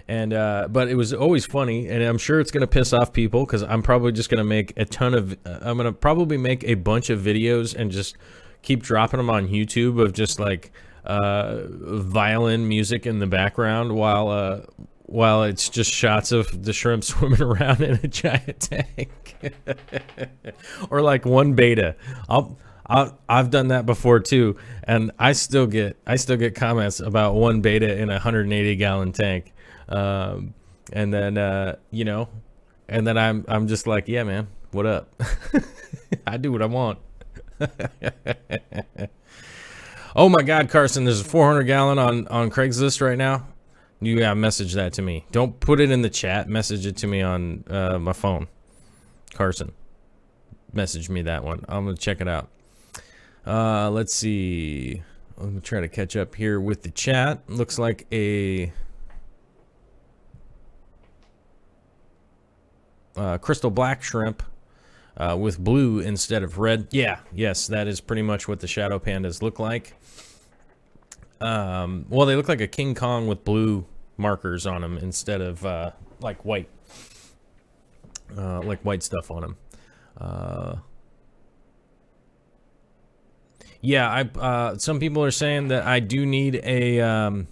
it was always funny, and I'm sure it's gonna piss off people because I'm probably just gonna make a ton of. I'm gonna probably make a bunch of videos and just keep dropping them on YouTube of just like violin music in the background while it's just shots of the shrimp swimming around in a giant tank. Or like one beta. I've done that before too, and I still get comments about one beta in a 180-gallon tank. And then you know, and then I'm just like, yeah, man, what up? I do what I want. Oh my God, Carson, there's a 400-gallon on Craigslist right now. You gotta message that to me. Don't put it in the chat. Message it to me on my phone. Carson, message me that one. I'm gonna check it out. Let's see. I'm gonna try to catch up here with the chat. Looks like a crystal black shrimp. With blue instead of red. Yeah, yes, that is pretty much what the shadow pandas look like. Well, they look like a King Kong with blue markers on them instead of like white stuff on them. Yeah, some people are saying that I do need a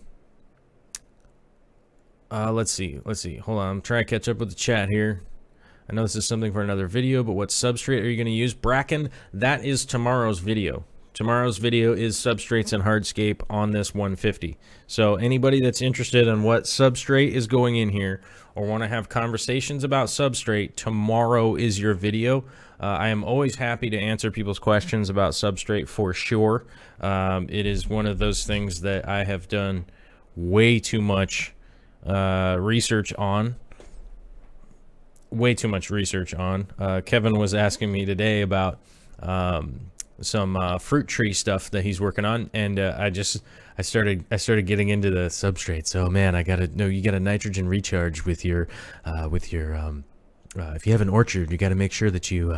let's see. Hold on, I'm trying to catch up with the chat here. I know this is something for another video, but what substrate are you going to use? Bracken, that is tomorrow's video. Tomorrow's video is substrates and hardscape on this 150. So anybody that's interested in what substrate is going in here or want to have conversations about substrate, tomorrow is your video. I am always happy to answer people's questions about substrate for sure. It is one of those things that I have done way too much research on. Kevin was asking me today about some fruit tree stuff that he's working on, and I started getting into the substrates. Oh man, I gotta know, you got a nitrogen recharge with your if you have an orchard, you got to make sure that you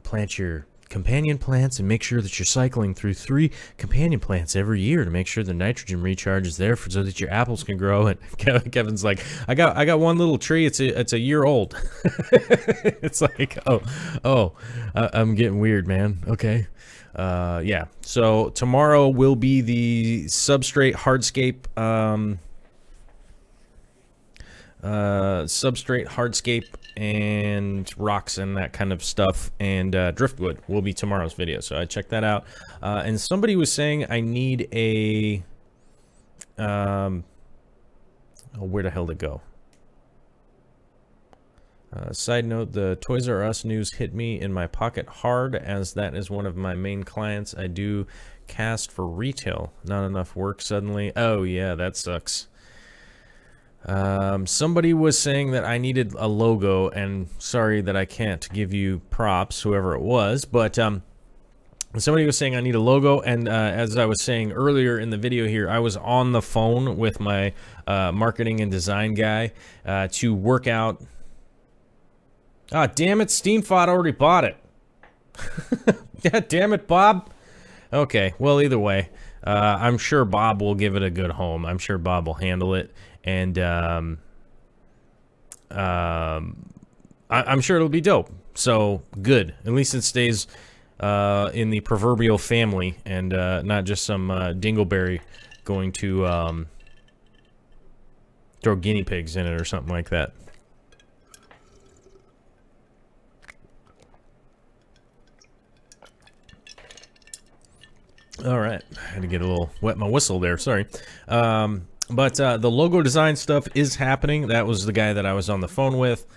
plant your companion plants and make sure that you're cycling through 3 companion plants every year to make sure the nitrogen recharge is there so that your apples can grow. And Kevin's like, I got one little tree, it's a year old. It's like, I'm getting weird, man. Okay. Yeah, so tomorrow will be the substrate hardscape and rocks and that kind of stuff, and driftwood will be tomorrow's video, so I checked that out. And somebody was saying I need a where the hell did it go? Side note, the Toys R Us news hit me in my pocket hard, as that is one of my main clients. I do cast for retail, not enough work suddenly. Oh yeah, that sucks. Somebody was saying that I needed a logo, and sorry that I can't give you props, whoever it was, but somebody was saying I need a logo, and as I was saying earlier in the video here, I was on the phone with my marketing and design guy to work out. Ah, damn it, Steamfod already bought it. God damn it, Bob. Okay, well, either way, I'm sure Bob will give it a good home. I'm sure Bob will handle it, and I'm sure it'll be dope. So, good. At least it stays in the proverbial family, and not just some dingleberry going to throw guinea pigs in it or something like that. All right, I had to get a little wet my whistle there. Sorry, but the logo design stuff is happening. That was the guy that I was on the phone with.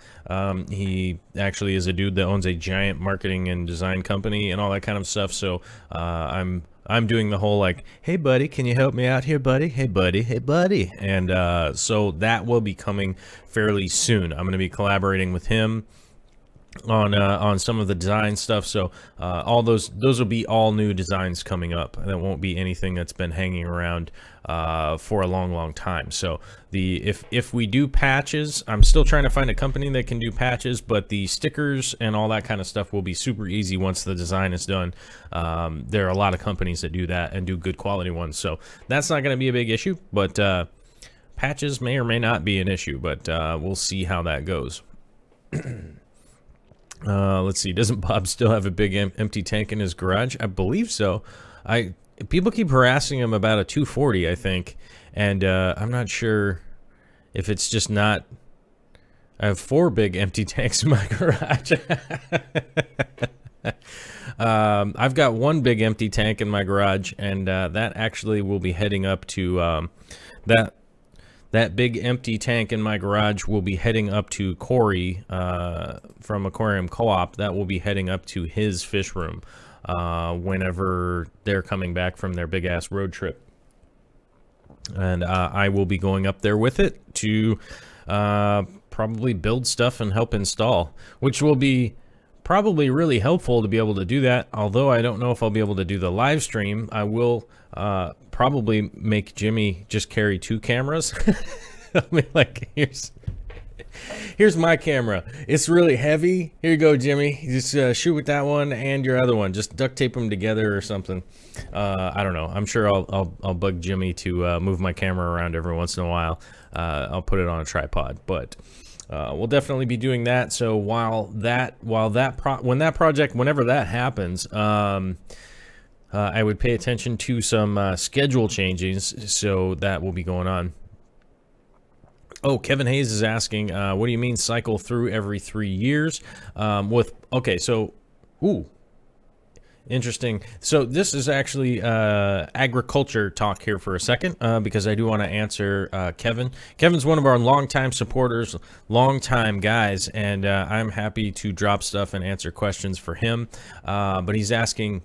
He actually is a dude that owns a giant marketing and design company and all that kind of stuff. So I'm doing the whole like, hey buddy, can you help me out here, buddy? Hey buddy, hey buddy, and so that will be coming fairly soon. I'm going to be collaborating with him on some of the design stuff, so all those will be all new designs coming up. That won't be anything that's been hanging around for a long time. So if we do patches, I'm still trying to find a company that can do patches, but the stickers and all that kind of stuff will be super easy once the design is done. There are a lot of companies that do that and do good quality ones, so that's not going to be a big issue, but patches may or may not be an issue, but we'll see how that goes. Let's see. Doesn't Bob still have a big empty tank in his garage? I believe so. People keep harassing him about a 240, I think, and I'm not sure if it's just not. I have 4 big empty tanks in my garage. I've got 1 big empty tank in my garage, and that actually will be heading up to that big empty tank in my garage will be heading up to Corey from Aquarium Co-op. That will be heading up to his fish room whenever they're coming back from their big-ass road trip. And I will be going up there with it to probably build stuff and help install, which will be probably really helpful to be able to do that, although I don't know if I'll be able to do the live stream. I will probably make Jimmy just carry 2 cameras. I mean, like, here's my camera. It's really heavy. Here you go, Jimmy. Just shoot with that one and your other one. Just duct tape them together or something. I don't know. I'm sure I'll bug Jimmy to move my camera around every once in a while. I'll put it on a tripod, but we'll definitely be doing that. So whenever that happens, I would pay attention to some schedule changes, so that will be going on. Oh, Kevin Hayes is asking, what do you mean cycle through every 3 years? Okay, so, interesting. So this is actually agriculture talk here for a second, because I do want to answer Kevin. Kevin's one of our longtime supporters, longtime guys, and I'm happy to drop stuff and answer questions for him. But he's asking,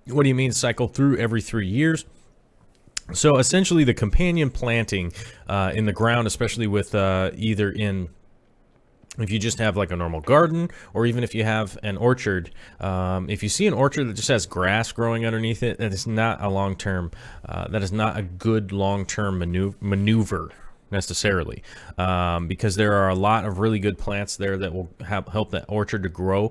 what do you mean cycle through every 3 years? So essentially the companion planting in the ground, especially with either in, if you just have like a normal garden, or even if you have an orchard, if you see an orchard that just has grass growing underneath it, that is not a long-term, that is not a good long-term maneuver necessarily, because there are a lot of really good plants there that will help that orchard to grow,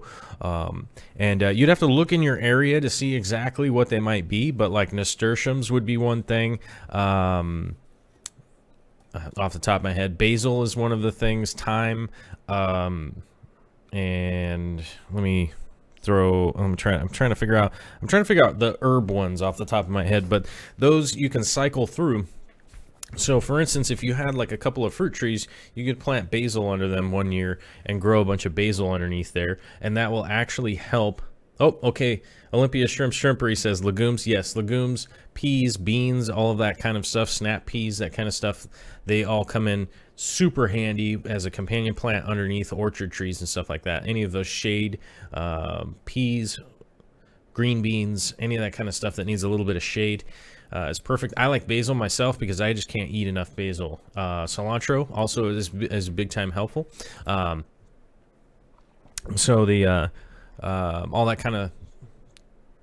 and you'd have to look in your area to see exactly what they might be, but like nasturtiums would be one thing. Off the top of my head, basil is one of the things, thyme, and let me throw, I'm trying to figure out the herb ones off the top of my head, but those you can cycle through. So for instance, if you had like a couple of fruit trees, you could plant basil under them one year and grow a bunch of basil underneath there, and that will actually help. Oh, okay. Olympia Shrimpery says legumes. Yes, legumes, peas, beans, all of that kind of stuff, snap peas, that kind of stuff, they all come in super handy as a companion plant underneath orchard trees and stuff like that. Any of those shade, peas, green beans, any of that kind of stuff that needs a little bit of shade is perfect. I like basil myself because I just can't eat enough basil. Cilantro also is big time helpful. So the all that kind of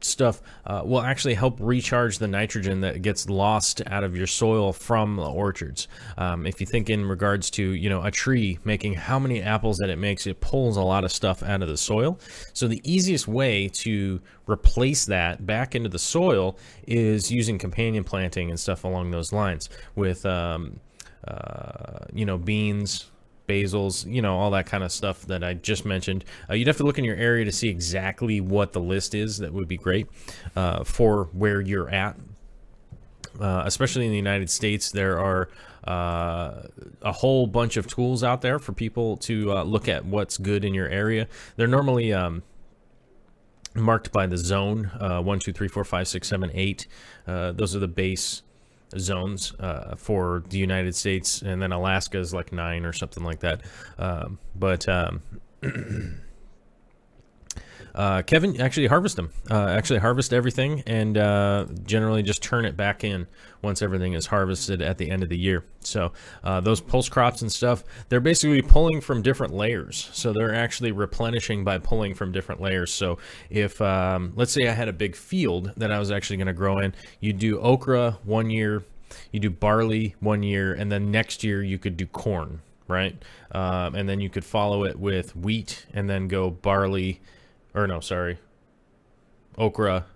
stuff will actually help recharge the nitrogen that gets lost out of your soil from the orchards. If you think in regards to, you know, a tree making how many apples that it makes, it pulls a lot of stuff out of the soil. So the easiest way to replace that back into the soil is using companion planting and stuff along those lines with, you know, beans, basils, you know, all that kind of stuff that I just mentioned. You'd have to look in your area to see exactly what the list is. That would be great for where you're at. Especially in the United States, there are a whole bunch of tools out there for people to look at what's good in your area. They're normally marked by the zone, 1, 2, 3, 4, 5, 6, 7, 8. Those are the base zones for the United States, and then Alaska is like 9 or something like that. Kevin, actually harvest them. Actually harvest everything and generally just turn it back in once everything is harvested at the end of the year. So those pulse crops and stuff, they're basically pulling from different layers. So they're actually replenishing by pulling from different layers. So if, let's say I had a big field that I was actually going to grow in, you do okra 1 year, you do barley 1 year, and then next year you could do corn, right? And then you could follow it with wheat and then go barley, or no, sorry, okra,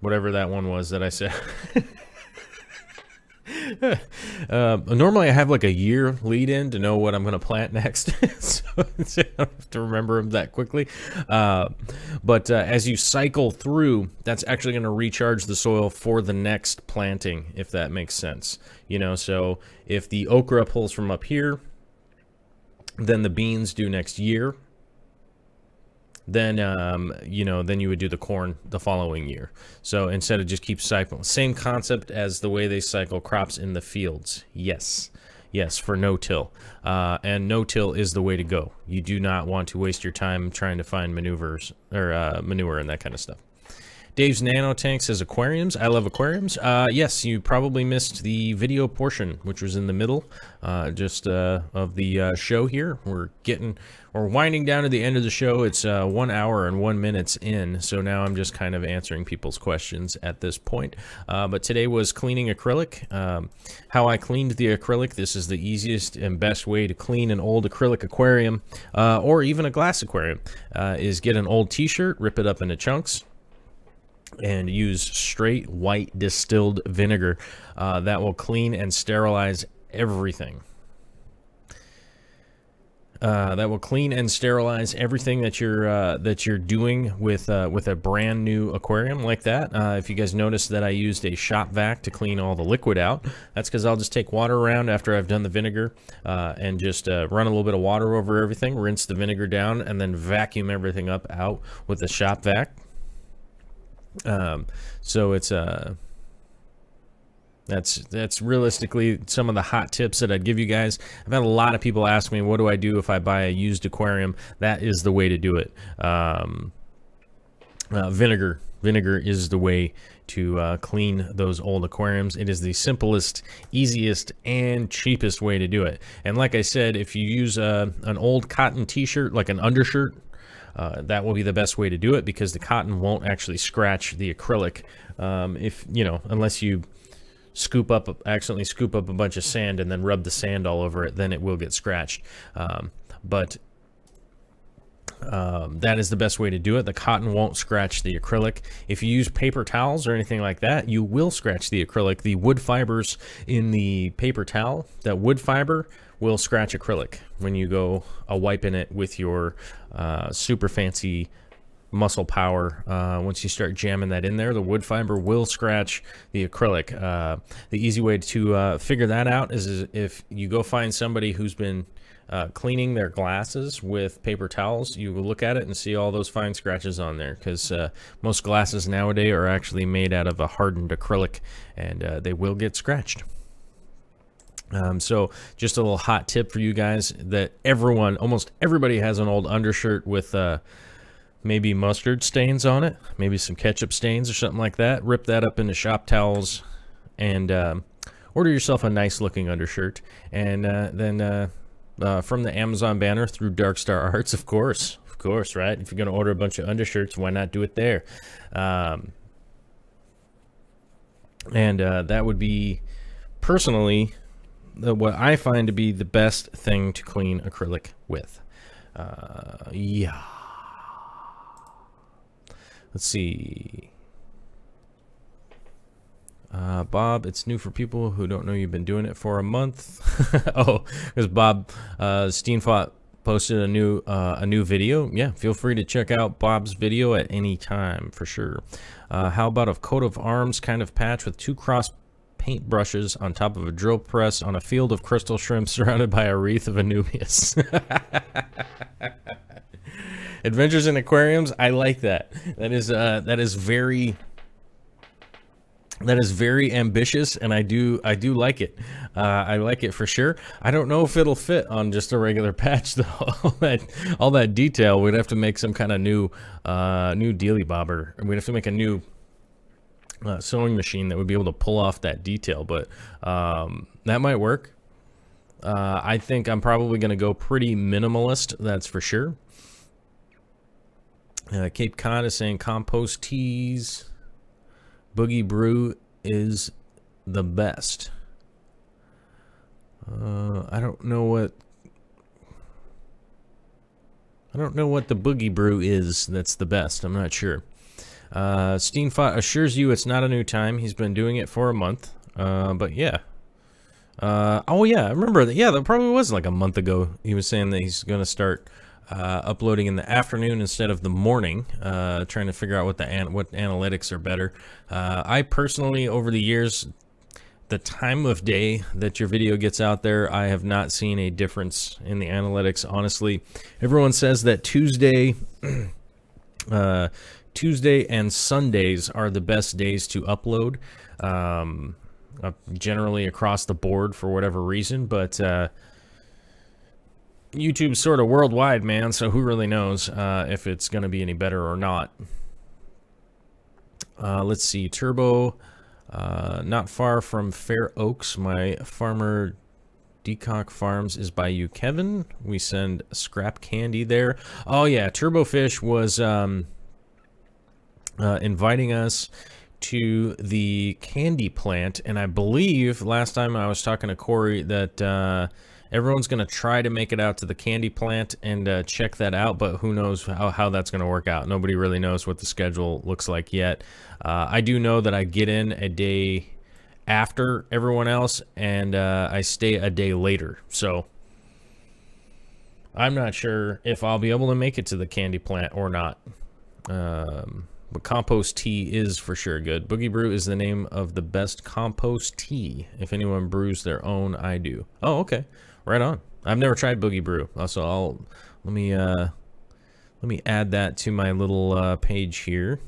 whatever that one was that I said. Normally I have like a year lead in to know what I'm going to plant next, so I don't have to remember them that quickly. But as you cycle through, that's actually going to recharge the soil for the next planting, if that makes sense. You know, so if the okra pulls from up here, then the beans do next year. Then, you know, then you would do the corn the following year. So instead of just keep cycling, same concept as the way they cycle crops in the fields. Yes, yes, for no-till. And no-till is the way to go. You do not want to waste your time trying to find maneuvers or manure and that kind of stuff. Dave's Nano Tank says aquariums. I love aquariums. Yes, you probably missed the video portion, which was in the middle just of the show here. We're winding down to the end of the show. It's 1 hour and 1 minute in, so now I'm just kind of answering people's questions at this point. But today was cleaning acrylic. How I cleaned the acrylic. This is the easiest and best way to clean an old acrylic aquarium or even a glass aquarium is get an old t-shirt, rip it up into chunks, and use straight white distilled vinegar that will clean and sterilize everything. That will clean and sterilize everything that you're doing with a brand new aquarium like that. If you guys notice that I used a shop vac to clean all the liquid out, that's because I'll just take water around after I've done the vinegar and just run a little bit of water over everything, rinse the vinegar down, and then vacuum everything up out with the shop vac. So it's that's realistically some of the hot tips that I'd give you guys. I've had a lot of people ask me, what do I do if I buy a used aquarium? That is the way to do it. Vinegar is the way to clean those old aquariums. It is the simplest, easiest, and cheapest way to do it. And like I said, if you use an old cotton t-shirt, like an undershirt, that will be the best way to do it, because the cotton won't actually scratch the acrylic if, you know, unless you accidentally scoop up a bunch of sand and then rub the sand all over it, then it will get scratched. But that is the best way to do it. The cotton won't scratch the acrylic. If you use paper towels or anything like that, you will scratch the acrylic. The wood fibers in the paper towel, that wood fiber will scratch acrylic when you go wiping it with your super fancy muscle power. Once you start jamming that in there, the wood fiber will scratch the acrylic. The easy way to figure that out is if you go find somebody who's been cleaning their glasses with paper towels, you will look at it and see all those fine scratches on there, because most glasses nowadays are actually made out of a hardened acrylic, and they will get scratched. So just a little hot tip for you guys, that almost everybody has an old undershirt with maybe mustard stains on it, maybe some ketchup stains or something like that. Rip that up into shop towels and order yourself a nice looking undershirt. And then from the Amazon banner through Dark Star Arts, of course, Of course, right? If you're going to order a bunch of undershirts, why not do it there? And that would be, personally, what I find to be the best thing to clean acrylic with. Yeah. Let's see. Bob, it's new for people who don't know you've been doing it for a month. Oh, because Bob Steenfot posted a new video. Yeah, feel free to check out Bob's video at any time for sure. How about a coat of arms kind of patch with 2 cross paint brushes on top of a drill press on a field of crystal shrimp surrounded by a wreath of Anubias? Adventures in Aquariums. I like that. That is very ambitious, and I do like it. I like it for sure. I don't know if it'll fit on just a regular patch though. all that detail. We'd have to make some kind of new dealy bobber. We'd have to make a new sewing machine that would be able to pull off that detail. But that might work. I think I'm probably going to go pretty minimalist. That's for sure. Cape Cod is saying compost teas. Boogie Brew is the best. I don't know what the Boogie Brew is that's the best. I'm not sure. Steenfot assures you it's not a new time. He's been doing it for a month. But yeah. Oh yeah, I remember that. Yeah, that probably was like a month ago. He was saying that he's going to start uploading in the afternoon instead of the morning, trying to figure out what analytics are better. I personally, over the years, the time of day that your video gets out there, I have not seen a difference in the analytics. Honestly, everyone says that Tuesday and Sundays are the best days to upload, generally across the board for whatever reason, but YouTube's sort of worldwide, man, so who really knows if it's going to be any better or not. Let's see. Turbo, not far from Fair Oaks. My farmer Decock Farms is by you, Kevin. We send scrap candy there. Oh, yeah. Turbofish was inviting us to the candy plant, and I believe last time I was talking to Corey that everyone's going to try to make it out to the candy plant and check that out, but who knows how that's going to work out. Nobody really knows what the schedule looks like yet. I do know that I get in a day after everyone else, and I stay a day later. So I'm not sure if I'll be able to make it to the candy plant or not. But compost tea is for sure good. Boogie Brew is the name of the best compost tea. If anyone brews their own, I do. Oh, okay. Right on. I've never tried Boogie Brew. Also, let me add that to my little page here.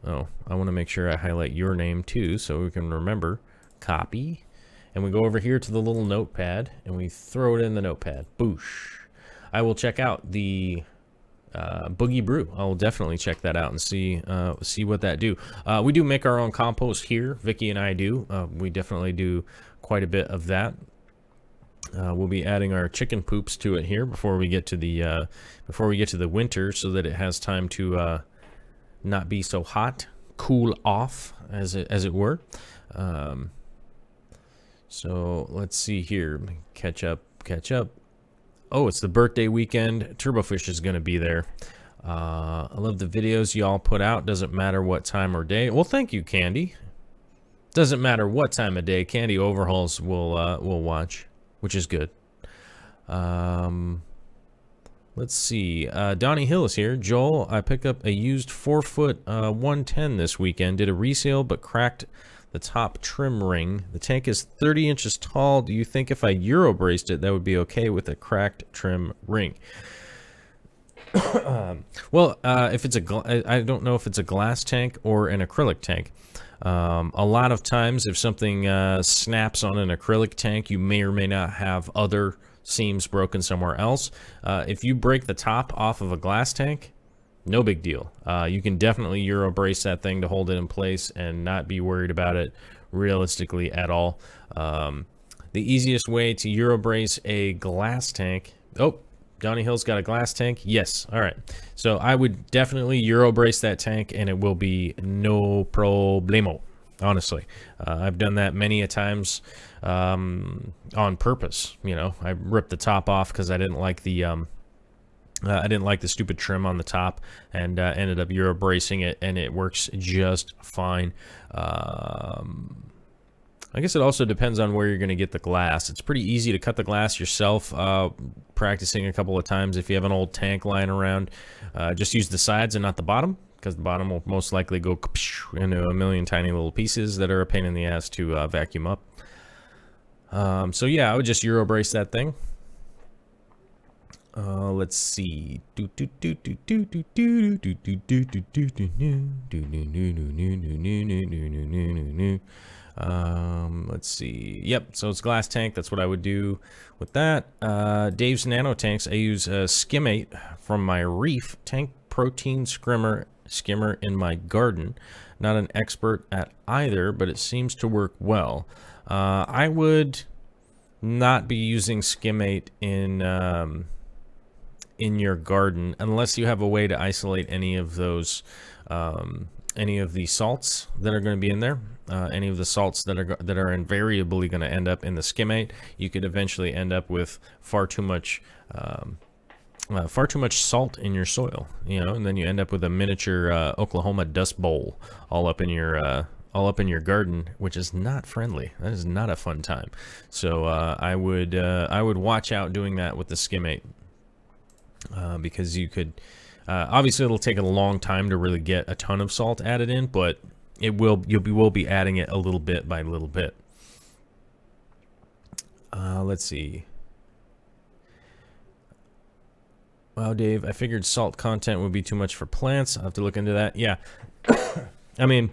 Oh, I want to make sure I highlight your name too, so we can remember. Copy, and we go over here to the little notepad, and we throw it in the notepad. Boosh. I will check out the Boogie Brew. I'll definitely check that out and see what that do. We do make our own compost here. Vicky and I do. We definitely do quite a bit of that. We'll be adding our chicken poops to it here before we get to the winter, so that it has time to not be so hot, cool off as it were. So let's see here. Catch up. Oh, it's the birthday weekend. Turbofish is going to be there. I love the videos y'all put out. Doesn't matter what time or day. Well, thank you, Candy. Doesn't matter what time of day. Candy Overhauls will watch, which is good. Let's see. Donnie Hill is here. Joel, I picked up a used 4-foot 110 this weekend. Did a resale, but cracked the top trim ring. The tank is 30 inches tall. Do you think if I Euro braced it, that would be okay with a cracked trim ring? Well, if it's I don't know if it's a glass tank or an acrylic tank. A lot of times, if something snaps on an acrylic tank, you may or may not have other seams broken somewhere else. If you break the top off of a glass tank, no big deal. You can definitely Euro brace that thing to hold it in place and not be worried about it realistically at all. The easiest way to Euro brace a glass tank... Oh, Donny Hill's got a glass tank. Yes. All right. So I would definitely Euro brace that tank, and it will be no problemo. Honestly, I've done that many a times on purpose. You know, I ripped the top off because I didn't like the stupid trim on the top, and ended up Euro bracing it, and it works just fine. I guess it also depends on where you're going to get the glass. It's pretty easy to cut the glass yourself, practicing a couple of times. If you have an old tank lying around, just use the sides and not the bottom, because the bottom will most likely go into a million tiny little pieces that are a pain in the ass to vacuum up. So yeah, I would just Euro brace that thing. Let's see. Let's see. Yep, so it's glass tank. That's what I would do with that. Dave's Nano Tanks. I use Skimmate from my Reef Tank Protein Skimmer in my garden. Not an expert at either, but it seems to work well. I would not be using Skimmate in your garden unless you have a way to isolate any of those any of the salts that are going to be in there, any of the salts that are invariably going to end up in the Skimmate. You could eventually end up with far too much salt in your soil, you know, and then you end up with a miniature Oklahoma dust bowl all up in your garden, which is not friendly. That is not a fun time. So I would watch out doing that with the Skimmate. Because you could, obviously it'll take a long time to really get a ton of salt added in, but you will be adding it a little bit by little bit. Let's see. Wow, Dave, I figured salt content would be too much for plants. I'll have to look into that. Yeah. I mean,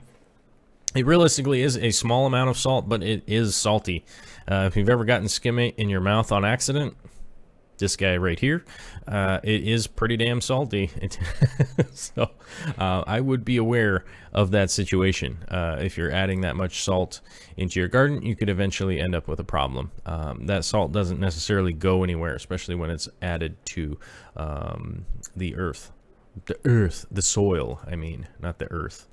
it realistically is a small amount of salt, but it is salty. If you've ever gotten Skimmate in your mouth on accident, this guy right here, it is pretty damn salty. So I would be aware of that situation. If you're adding that much salt into your garden, you could eventually end up with a problem. That salt doesn't necessarily go anywhere, especially when it's added to the earth. The soil, I mean, not the earth.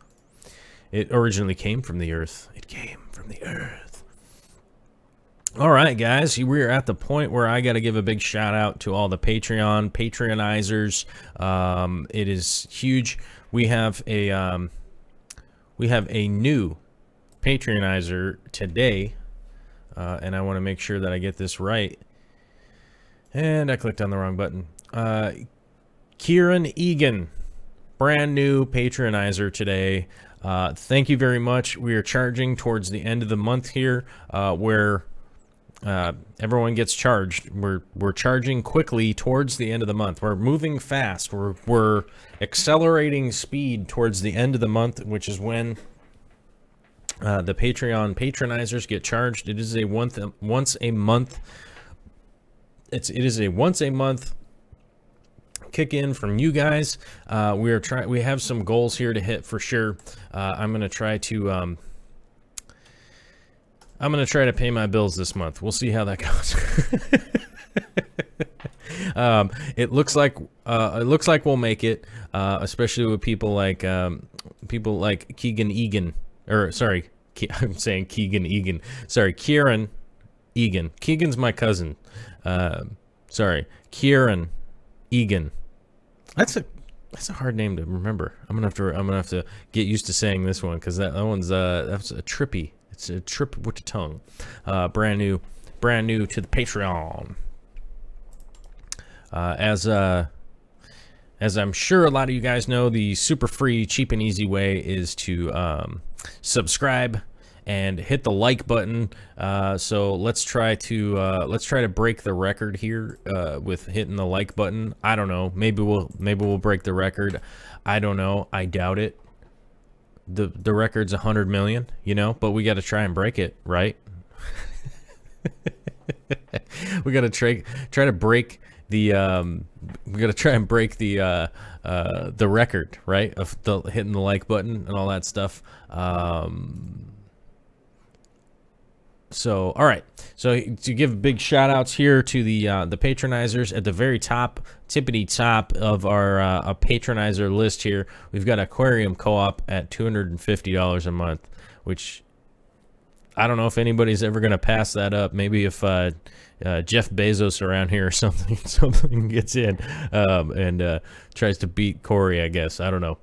It originally came from the earth. It came from the earth. All right, guys, we're at the point where I got to give a big shout out to all the Patreonizers. It is huge. We have a new Patreonizer today, and I want to make sure that I get this right. And I clicked on the wrong button. Kieran Egan, brand new Patreonizer today. Thank you very much. We are charging towards the end of the month here, where everyone gets charged. We're charging quickly towards the end of the month. We're moving fast. We're accelerating speed towards the end of the month, which is when the Patreon patronizers get charged. It is a once a month. It is a once a month kick in from you guys. We have some goals here to hit for sure. I'm gonna try to pay my bills this month. We'll see how that goes. It looks like we'll make it, especially with people like Keegan Egan, or sorry, I'm saying Keegan Egan. Sorry, Kieran Egan. Keegan's my cousin. Sorry, Kieran Egan. That's a hard name to remember. I'm gonna have to get used to saying this one, because that one's that's a trippy. It's a trip with the tongue. Brand new to the Patreon. As I'm sure a lot of you guys know, the super free, cheap and easy way is to subscribe and hit the like button. So let's try to break the record here with hitting the like button. I don't know. Maybe we'll break the record. I don't know. I doubt it. The record's 100 million, you know, but we got to try and break it, right? We got to try to break the we got to try and break the record, right, of hitting the like button and all that stuff. So, all right. So to give big shout outs here to the patronizers at the very top, tippity top of our patronizer list here, we've got Aquarium Co-op at $250 a month, which I don't know if anybody's ever going to pass that up. Maybe if Jeff Bezos around here or something gets in and tries to beat Corey, I guess. I don't know.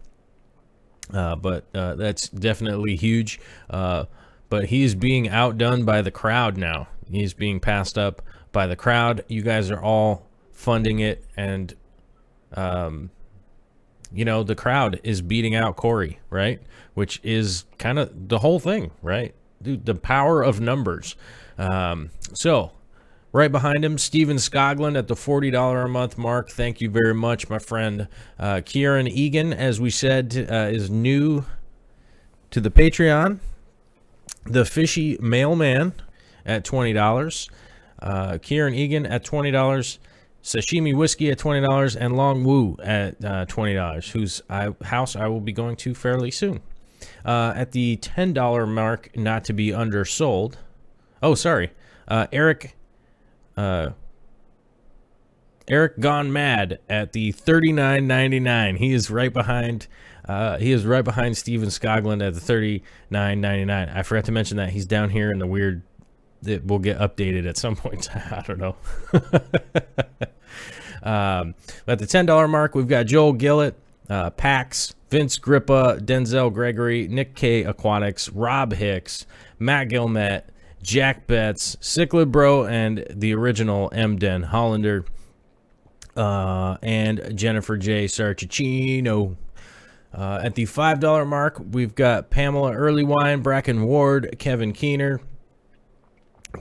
But that's definitely huge. But he's being outdone by the crowd now. He's being passed up by the crowd. You guys are all funding it, and you know, the crowd is beating out Corey, right? Which is kind of the whole thing, right? Dude, the power of numbers. So right behind him, Steven Skoglund at the $40 a month mark. Thank you very much, my friend. Kieran Egan, as we said, is new to the Patreon. The Fishy Mailman at $20. Kieran Egan at $20. Sashimi Whiskey at $20. And Long Woo at $20, whose house I will be going to fairly soon. At the $10 mark, not to be undersold. Oh, sorry. Eric Gone Mad at the $39.99. He is right behind. He is right behind Steven Skoglund at the $39.99. I forgot to mention that he's down here in the weird. It will get updated at some point. I don't know. At the $10 mark, we've got Joel Gillett, Pax, Vince Grippa, Denzel Gregory, Nick K Aquatics, Rob Hicks, Matt Gilmet, Jack Betts, Cichlid Bro, and the original M-Den Hollander, and Jennifer J. Sarchicino. At the $5 mark, we've got Pamela Earlywine, Bracken Ward, Kevin Keener,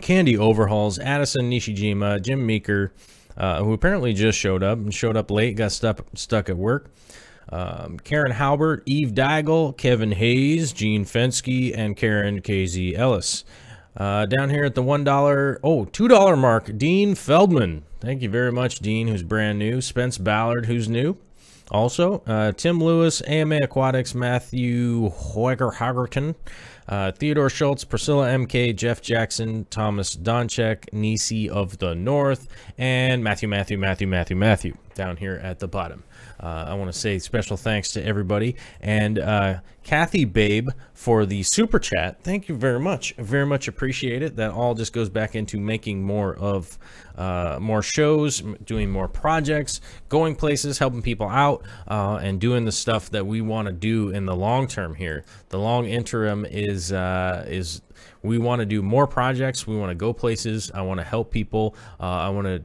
Candy Overhauls, Addison Nishijima, Jim Meeker, who apparently just showed up late, got stuck at work. Karen Halbert, Eve Daigle, Kevin Hayes, Gene Fensky, and Karen KZ Ellis. Down here at the $2 mark, Dean Feldman. Thank you very much, Dean, who's brand new. Spence Ballard, who's new. Also, Tim Lewis, AMA Aquatics, Matthew Hoeger-Hagerton, Theodore Schultz, Priscilla MK, Jeff Jackson, Thomas Donchek, Nisi of the North, and Matthew down here at the bottom. I want to say special thanks to everybody, and Kathy Babe for the super chat. Thank you very much appreciate it. That all just goes back into making more of more shows, doing more projects, going places, helping people out, and doing the stuff that we want to do in the long term here. The long interim is we want to do more projects, we want to go places, I want to help people, I want to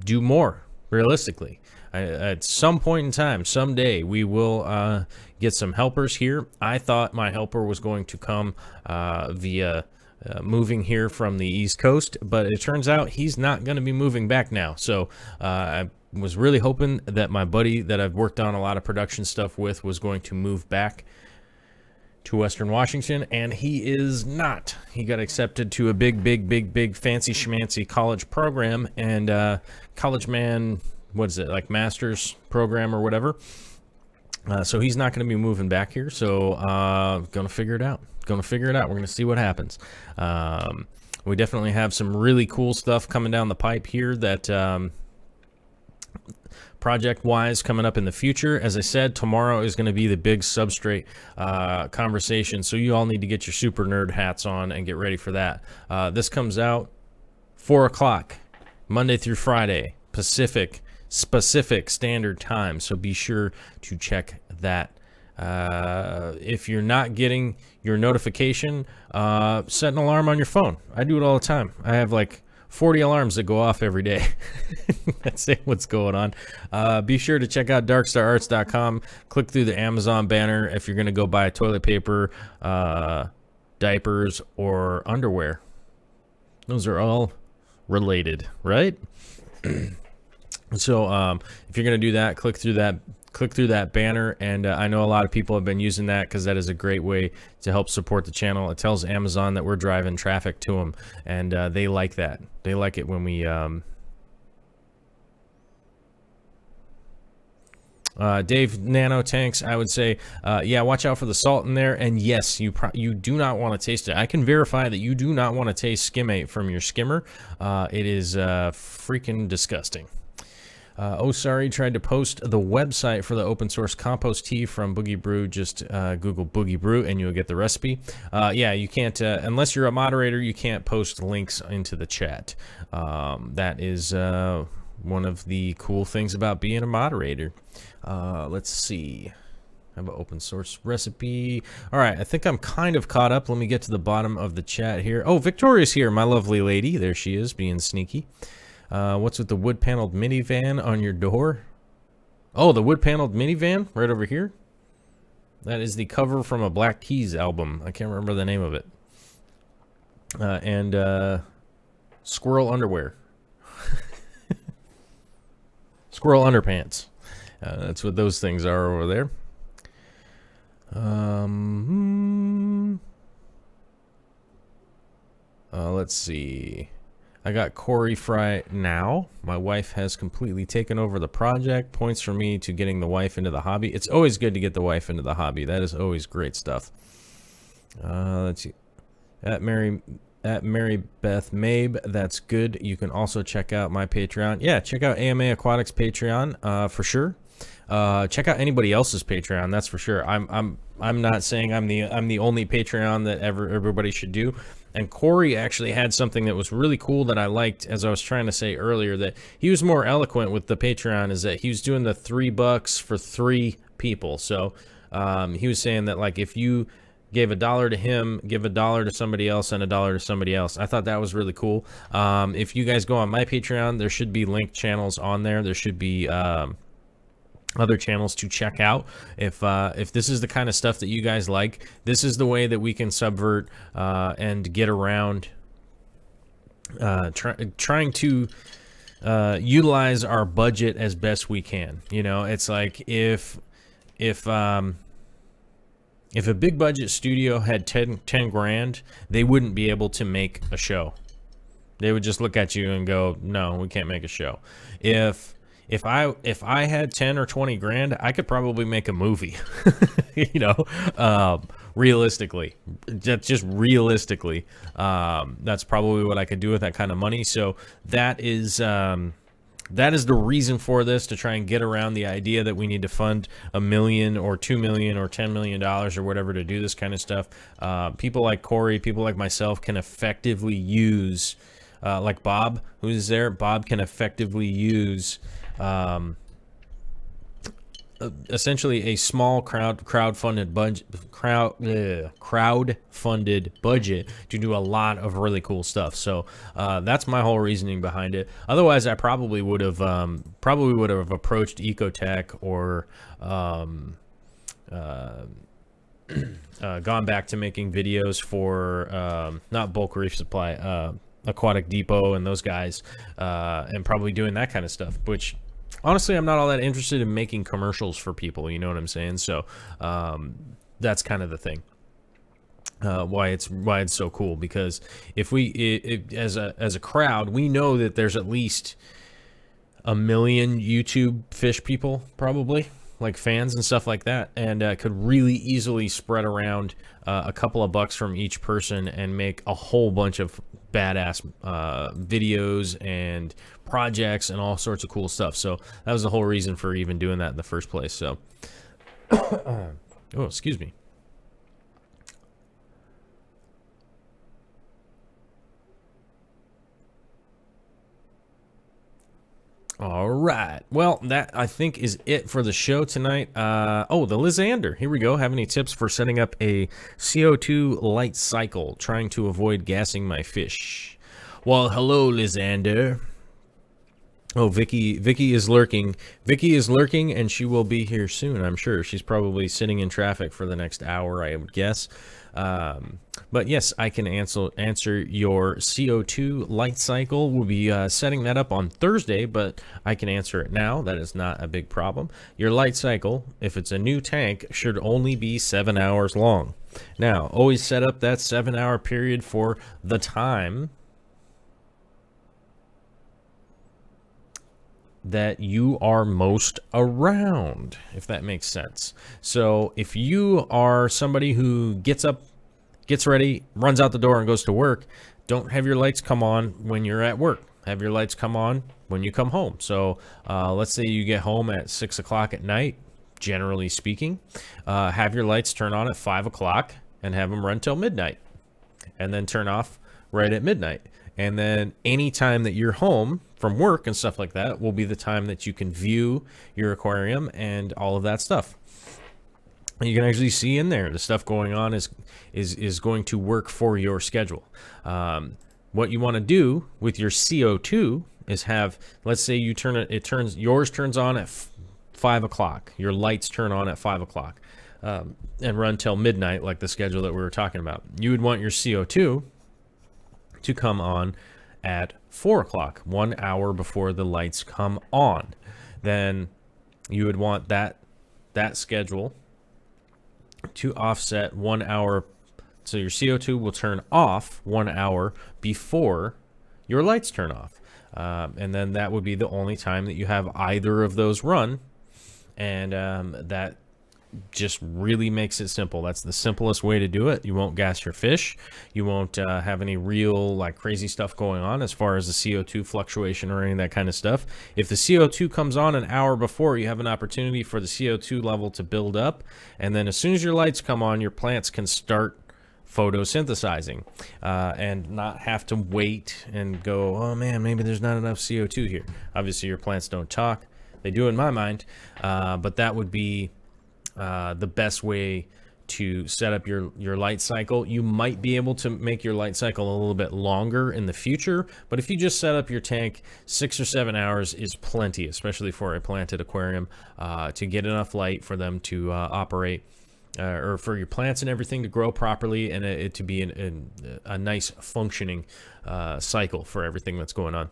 do more realistically. At some point in time, someday, we will get some helpers here. I thought my helper was going to come via moving here from the East Coast, but it turns out he's not going to be moving back now. So I was really hoping that my buddy that I've worked on a lot of production stuff with was going to move back to Western Washington, and he is not. He got accepted to a big fancy schmancy college program, and college man, what is it, like master's program or whatever. So he's not going to be moving back here. So gonna figure it out. We're going to see what happens. We definitely have some really cool stuff coming down the pipe here that project-wise coming up in the future. As I said, tomorrow is going to be the big substrate conversation. So you all need to get your super nerd hats on and get ready for that. This comes out 4 o'clock, Monday through Friday, Pacific Standard Time, so be sure to check that. If you're not getting your notification, set an alarm on your phone. I do it all the time. I have like 40 alarms that go off every day. That's it, what's going on. Be sure to check out darkstararts.com. Click through the Amazon banner if you're going to go buy toilet paper, diapers, or underwear. Those are all related, right? So if you're going to do that, click through that banner, and I know a lot of people have been using that because that is a great way to help support the channel. It tells Amazon that we're driving traffic to them, and they like that. They like it when we Dave, nano tanks, I would say, yeah, watch out for the salt in there. And yes, you do not want to taste it. I can verify that you do not want to taste skimmate from your skimmer. It is freaking disgusting. Oh, sorry, tried to post the website for the open source compost tea from Boogie Brew. Just Google Boogie Brew and you'll get the recipe. Yeah, you can't, unless you're a moderator, you can't post links into the chat. That is one of the cool things about being a moderator. Let's see. I have an open source recipe. All right, I think I'm kind of caught up. Let me get to the bottom of the chat here. Oh, Victoria's here, my lovely lady. There she is, being sneaky. What's with the wood-paneled minivan on your door? Oh, the wood-paneled minivan right over here? That is the cover from a Black Keys album. I can't remember the name of it. And squirrel underwear. Squirrel underpants. That's what those things are over there. Let's see. I got Corey Fry now. My wife has completely taken over the project. Points for me to getting the wife into the hobby. It's always good to get the wife into the hobby. That is always great stuff. Let's see. At Mary Beth Mabe, that's good. You can also check out my Patreon. Yeah, check out AMA Aquatics Patreon for sure. Check out anybody else's Patreon, that's for sure. I'm not saying I'm the only Patreon that everybody should do. And Corey actually had something that was really cool that I liked, as I was trying to say earlier, that he was more eloquent with the Patreon, is that he was doing the $3 for 3 people. So he was saying that, like, if you gave $1 to him, give $1 to somebody else, and $1 to somebody else. I thought that was really cool. If you guys go on my Patreon, there should be linked channels on there. There should be other channels to check out. If this is the kind of stuff that you guys like, this is the way that we can subvert and get around trying to utilize our budget as best we can. You know, it's like if a big budget studio had 10 grand, they wouldn't be able to make a show. They would just look at you and go, no, we can't make a show. If I had 10 or 20 grand, I could probably make a movie. You know, realistically, just realistically, that's probably what I could do with that kind of money. So that is the reason for this, to try and get around the idea that we need to fund $1 million or $2 million or $10 million or whatever to do this kind of stuff. People like Corey, people like myself can effectively use, like Bob, who's there. Bob can effectively use essentially a small crowd-funded budget to do a lot of really cool stuff. So that's my whole reasoning behind it. Otherwise, I probably would have approached Ecotech or gone back to making videos for not Bulk Reef Supply, Aquatic Depot and those guys, and probably doing that kind of stuff, which honestly I'm not all that interested in making commercials for people, you know what I'm saying? So that's kind of the thing, why it's so cool, because if we as a crowd, we know that there's at least 1 million YouTube fish people, probably, like fans and stuff like that, and could really easily spread around a couple of bucks from each person and make a whole bunch of badass videos and projects and all sorts of cool stuff. So that was the whole reason for even doing that in the first place. So oh, excuse me. All right. Well, that I think is it for the show tonight. Oh, the Lysander. Here we go. Have any tips for setting up a CO2 light cycle, trying to avoid gassing my fish? Well, hello, Lysander. Oh, Vicky is lurking. Vicky is lurking, and she will be here soon, I'm sure. She's probably sitting in traffic for the next hour, I would guess. But yes, I can answer your CO2 light cycle. We'll be setting that up on Thursday, but I can answer it now. That is not a big problem. Your light cycle, if it's a new tank, should only be 7 hours long. Now, always set up that 7-hour period for the time that you are most around, if that makes sense. So if you are somebody who gets up, gets ready, runs out the door and goes to work, don't have your lights come on when you're at work. Have your lights come on when you come home. So let's say you get home at 6 o'clock at night, generally speaking, have your lights turn on at 5 o'clock and have them run till midnight, and then turn off right at midnight. And then any time that you're home from work and stuff like that will be the time that you can view your aquarium and all of that stuff. And you can actually see in there the stuff going on is going to work for your schedule. What you want to do with your CO2 is have, let's say you turn it, yours turns on at 5 o'clock. Your lights turn on at 5 o'clock and run till midnight, like the schedule that we were talking about. You would want your CO2 to come on at 4 o'clock, 1 hour before the lights come on. Then you would want that schedule to offset 1 hour. So your CO2 will turn off 1 hour before your lights turn off. And then that would be the only time that you have either of those run. And that just really makes it simple. That's the simplest way to do it. You won't gas your fish. You won't have any real like crazy stuff going on as far as the CO2 fluctuation or any of that kind of stuff. If the CO2 comes on an hour before, you have an opportunity for the CO2 level to build up. And then as soon as your lights come on, your plants can start photosynthesizing and not have to wait and go, oh man, maybe there's not enough CO2 here. Obviously your plants don't talk. They do in my mind, but that would be the best way to set up your light cycle. You might be able to make your light cycle a little bit longer in the future, but if you just set up your tank, 6 or 7 hours is plenty, especially for a planted aquarium, to get enough light for them to operate, or for your plants and everything to grow properly, and it to be a nice functioning cycle for everything that's going on.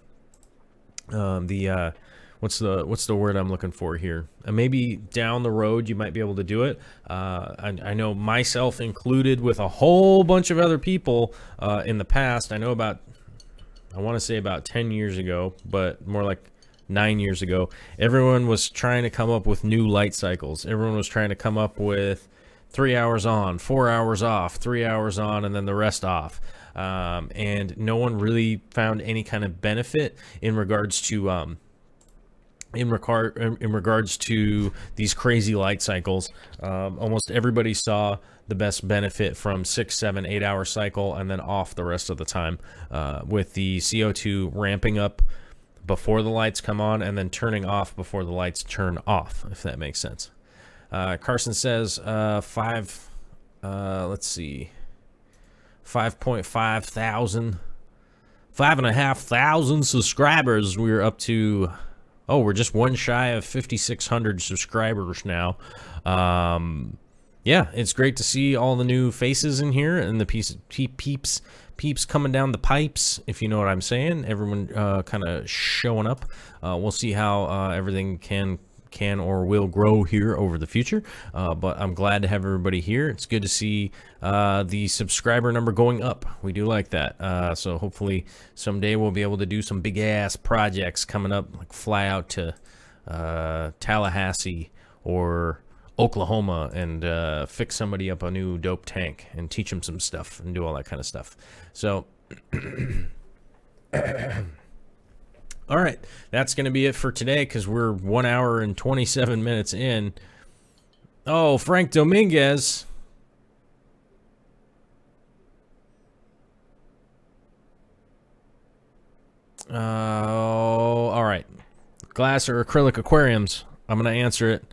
What's the word I'm looking for here? Maybe down the road you might be able to do it. I know myself included, with a whole bunch of other people in the past. I know I want to say about 10 years ago, but more like 9 years ago, everyone was trying to come up with new light cycles. Everyone was trying to come up with 3 hours on, 4 hours off, 3 hours on, and then the rest off. And no one really found any kind of benefit in regards to in regards to these crazy light cycles. Almost everybody saw the best benefit from 6, 7, 8 hour cycle and then off the rest of the time, with the CO2 ramping up before the lights come on and then turning off before the lights turn off, if that makes sense. Carson says let's see, 5.5 thousand, 5.5 thousand subscribers. We're up to, oh, we're just one shy of 5,600 subscribers now. Yeah, it's great to see all the new faces in here and the peeps coming down the pipes, if you know what I'm saying. Everyone kind of showing up. We'll see how everything can or will grow here over the future, but I'm glad to have everybody here. It's good to see the subscriber number going up. We do like that. So hopefully someday we'll be able to do some big ass projects coming up, like fly out to Tallahassee or Oklahoma and fix somebody up a new dope tank and teach them some stuff and do all that kind of stuff. So all right, that's going to be it for today, because we're 1 hour and 27 minutes in. Oh, Frank Dominguez. Oh, all right. Glass or acrylic aquariums. I'm going to answer it.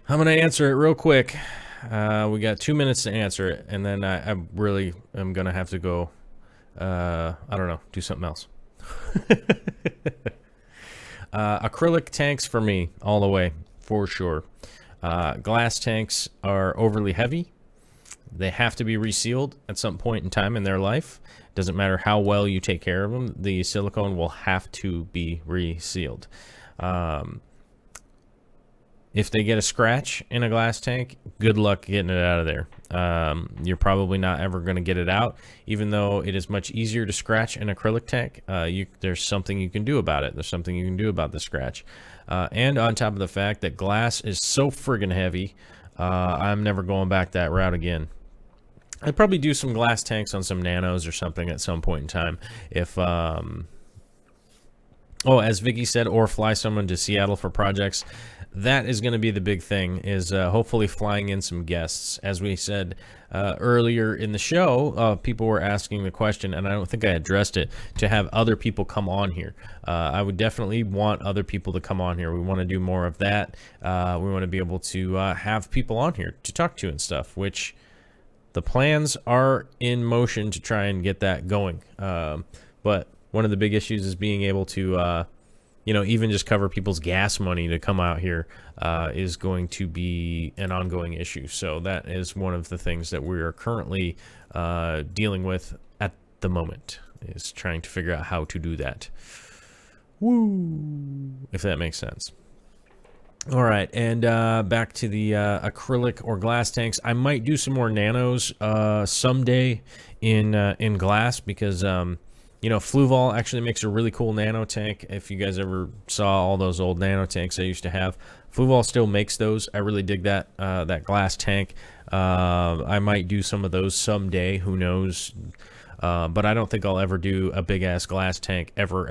I'm going to answer it real quick. We got 2 minutes to answer it, and then I really am going to have to go, I don't know, do something else. Acrylic tanks for me all the way, for sure. Glass tanks are overly heavy. They have to be resealed at some point in time in their life. Doesn't matter how well you take care of them, the silicone will have to be resealed. If they get a scratch in a glass tank, good luck getting it out of there. You're probably not ever going to get it out, even though it is much easier to scratch an acrylic tank. There's something you can do about it. There's something you can do about the scratch. And on top of the fact that glass is so friggin' heavy, I'm never going back that route again. I'd probably do some glass tanks on some nanos or something at some point in time. If, oh, as Vicky said, or fly someone to Seattle for projects. That is going to be the big thing, is hopefully flying in some guests. As we said earlier in the show, people were asking the question, and I don't think I addressed it, to have other people come on here. I would definitely want other people to come on here. We want to do more of that. We want to be able to have people on here to talk to and stuff, which the plans are in motion to try and get that going. But one of the big issues is being able to... you know, even just cover people's gas money to come out here is going to be an ongoing issue. So that is one of the things that we are currently dealing with at the moment, is trying to figure out how to do that. Woo! If that makes sense. All right, and back to the acrylic or glass tanks. I might do some more nanos someday in glass, because... you know, Fluval actually makes a really cool nano tank. If you guys ever saw all those old nano tanks I used to have, Fluval still makes those. I really dig that that glass tank. I might do some of those someday. Who knows? But I don't think I'll ever do a big ass glass tank ever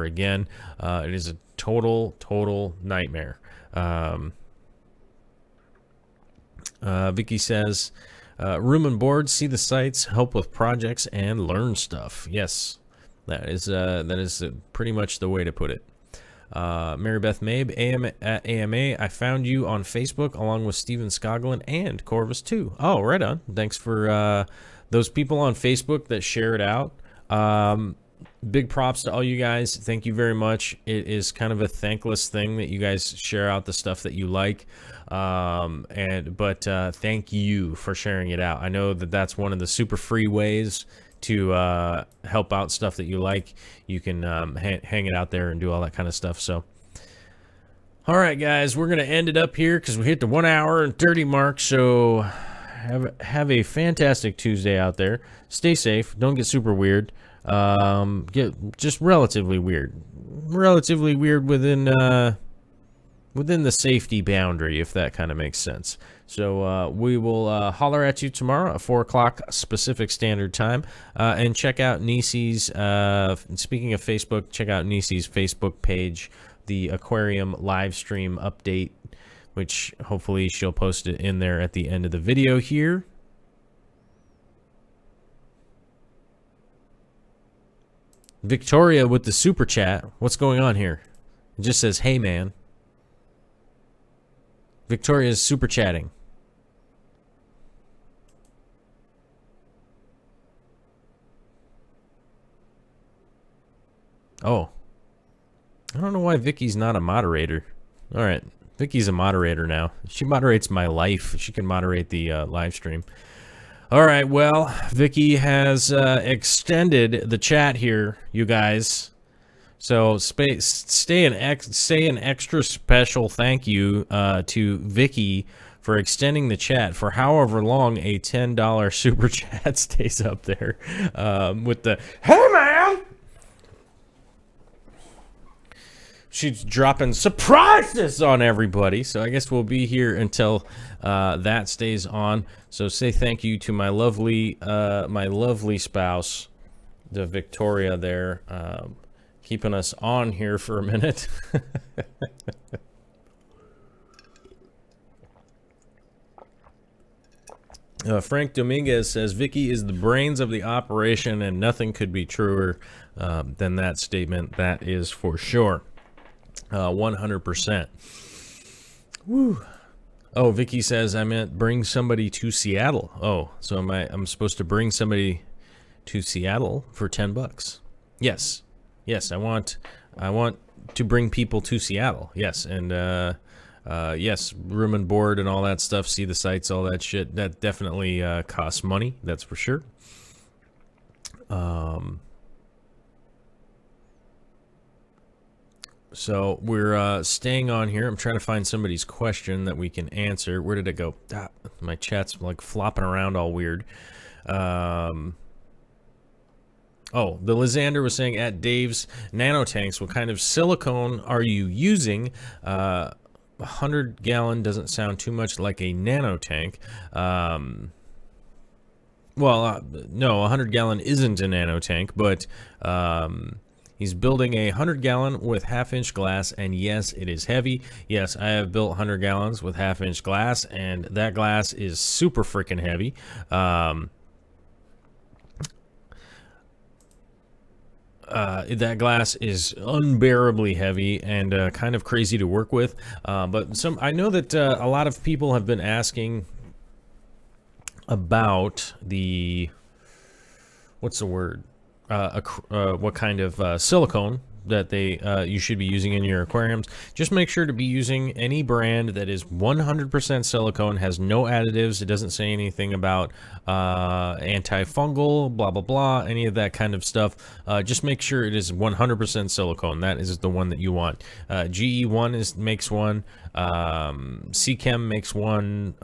again. It is a total nightmare. Vicky says, room and board, see the sites, help with projects, and learn stuff. Yes, that is pretty much the way to put it. Mary Beth Mabe, AMA, I found you on Facebook along with Steven Skoglund and Corvus too. Oh, right on. Thanks for those people on Facebook that share it out. Big props to all you guys. Thank you very much. It is kind of a thankless thing that you guys share out the stuff that you like. But thank you for sharing it out. I know that that's one of the super free ways to help out stuff that you like. You can hang it out there and do all that kind of stuff. So, all right, guys, we're gonna end it up here because we hit the 1 hour and 30 mark. So have a fantastic Tuesday out there. Stay safe. Don't get super weird. Get just relatively weird within the safety boundary, if that kind of makes sense. So we will holler at you tomorrow at 4 o'clock Pacific Standard Time. And check out Nisi's, speaking of Facebook, check out Nisi's Facebook page, the Aquarium live stream update, which hopefully she'll post it in there at the end of the video here. Victoria with the super chat. What's going on here? It just says, hey, man. Victoria's super chatting. Oh. I don't know why Vicky's not a moderator. All right. Vicky's a moderator now. She moderates my life. She can moderate the live stream. All right. Well, Vicky has extended the chat here, you guys. So say an extra special thank you to Vicky for extending the chat for however long a $10 super chat stays up there with the hey man. She's dropping surprises on everybody, so I guess we'll be here until that stays on. So say thank you to my lovely spouse, the Victoria there. Keeping us on here for a minute. Frank Dominguez says, Vicky is the brains of the operation, and nothing could be truer than that statement. That is for sure. 100%. Woo. Oh, Vicky says, I meant bring somebody to Seattle. Oh, so I'm supposed to bring somebody to Seattle for $10. Yes. Yes, I want to bring people to Seattle. Yes, and yes, room and board and all that stuff, see the sights, all that shit. That definitely costs money, that's for sure. So we're staying on here. I'm trying to find somebody's question that we can answer. Where did it go? Ah, my chat's like flopping around all weird. Oh, the Lysander was saying at Dave's Nanotanks, what kind of silicone are you using? 100-gallon doesn't sound too much like a nanotank. Well, no, 100-gallon isn't a nanotank, but he's building a 100-gallon with half-inch glass, and yes, it is heavy. Yes, I have built 100 gallons with half-inch glass, and that glass is super freaking heavy. That glass is unbearably heavy and kind of crazy to work with. But I know that a lot of people have been asking about the, what's the word? What kind of silicone that you should be using in your aquariums. Just make sure to be using any brand that is 100% silicone, has no additives. It doesn't say anything about antifungal, blah, blah, blah, any of that kind of stuff. Just make sure it is 100% silicone. That is the one that you want. GE1 makes one. Seachem makes one.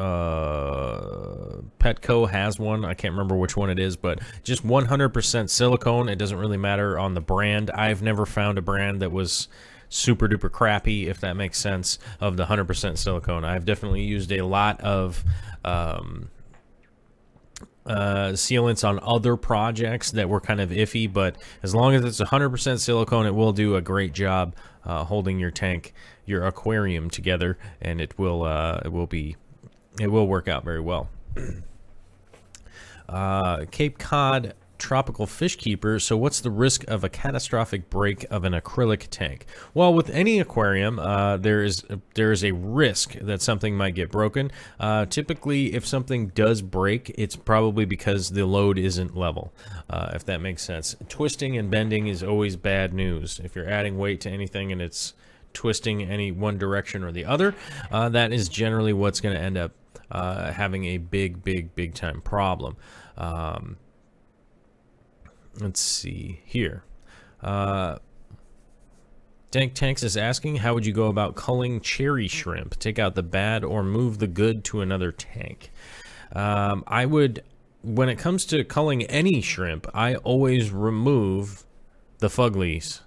Petco has one. I can't remember which one it is, but just 100% silicone. It doesn't really matter on the brand. I've never found a brand that was super duper crappy, if that makes sense, of the 100% silicone. I've definitely used a lot of sealants on other projects that were kind of iffy, but as long as it's 100% silicone, it will do a great job holding your tank, your aquarium together, and it will work out very well. Cape Cod tropical fish keeper. So what's the risk of a catastrophic break of an acrylic tank? Well, with any aquarium, there is a risk that something might get broken. Typically, if something does break, it's probably because the load isn't level, if that makes sense. Twisting and bending is always bad news. If you're adding weight to anything and it's twisting any one direction or the other, that is generally what's going to end up having a big time problem. Let's see here. Tanks is asking, how would you go about culling cherry shrimp? Take out the bad or move the good to another tank? I would, when it comes to culling any shrimp, I always remove the fugglies.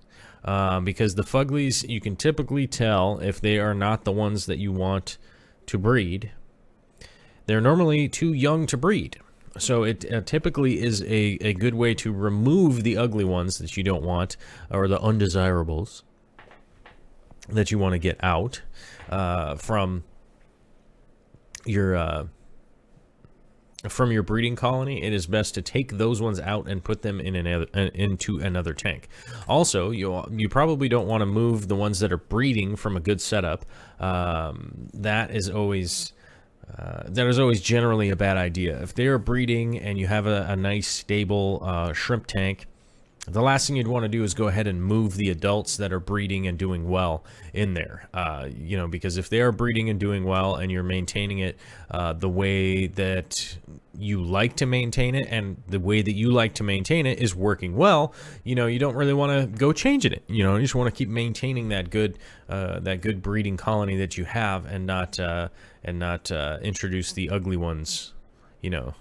Because the fugglies, you can typically tell if they are not the ones that you want to breed. They're normally too young to breed. So it typically is a good way to remove the ugly ones that you don't want, or the undesirables that you want to get out from your breeding colony. It is best to take those ones out and put them in into another tank. Also, you probably don't want to move the ones that are breeding from a good setup. That is always generally a bad idea. If they are breeding and you have a nice stable shrimp tank, the last thing you'd want to do is go ahead and move the adults that are breeding and doing well in there. You know, because if they are breeding and doing well and you're maintaining it the way that you like to maintain it, and the way that you like to maintain it is working well, you know, you don't really want to go changing it. You know, you just want to keep maintaining that good breeding colony that you have, and not introduce the ugly ones, you know,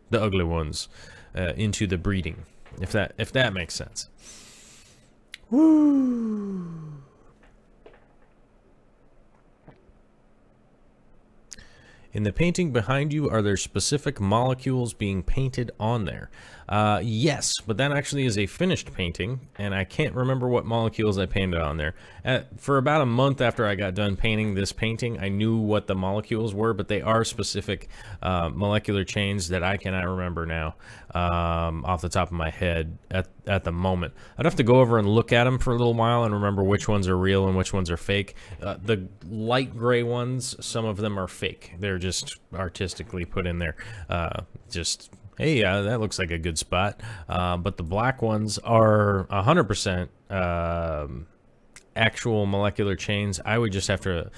the ugly ones into the breeding. If that makes sense. Woo. In the painting behind you, are there specific molecules being painted on there? Yes, but that actually is a finished painting, and I can't remember what molecules I painted on there. For about a month after I got done painting this painting, I knew what the molecules were, but they are specific molecular chains that I cannot remember now off the top of my head at the moment. I'd have to go over and look at them for a little while and remember which ones are real and which ones are fake. The light gray ones, some of them are fake. They're just artistically put in there. Hey, that looks like a good spot. But the black ones are 100% actual molecular chains. I would just have to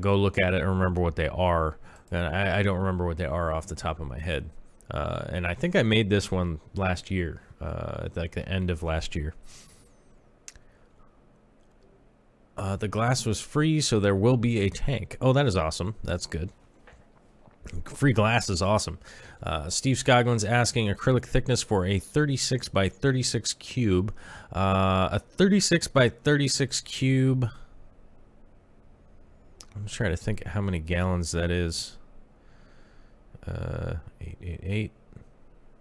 go look at it and remember what they are. I don't remember what they are off the top of my head. And I think I made this one last year, at like the end of last year. The glass was free, so there will be a tank. Oh, that is awesome. That's good. Free glass is awesome. Steve Scoglin's asking acrylic thickness for a 36 by 36 cube. A 36 by 36 cube. I'm just trying to think how many gallons that is. 888,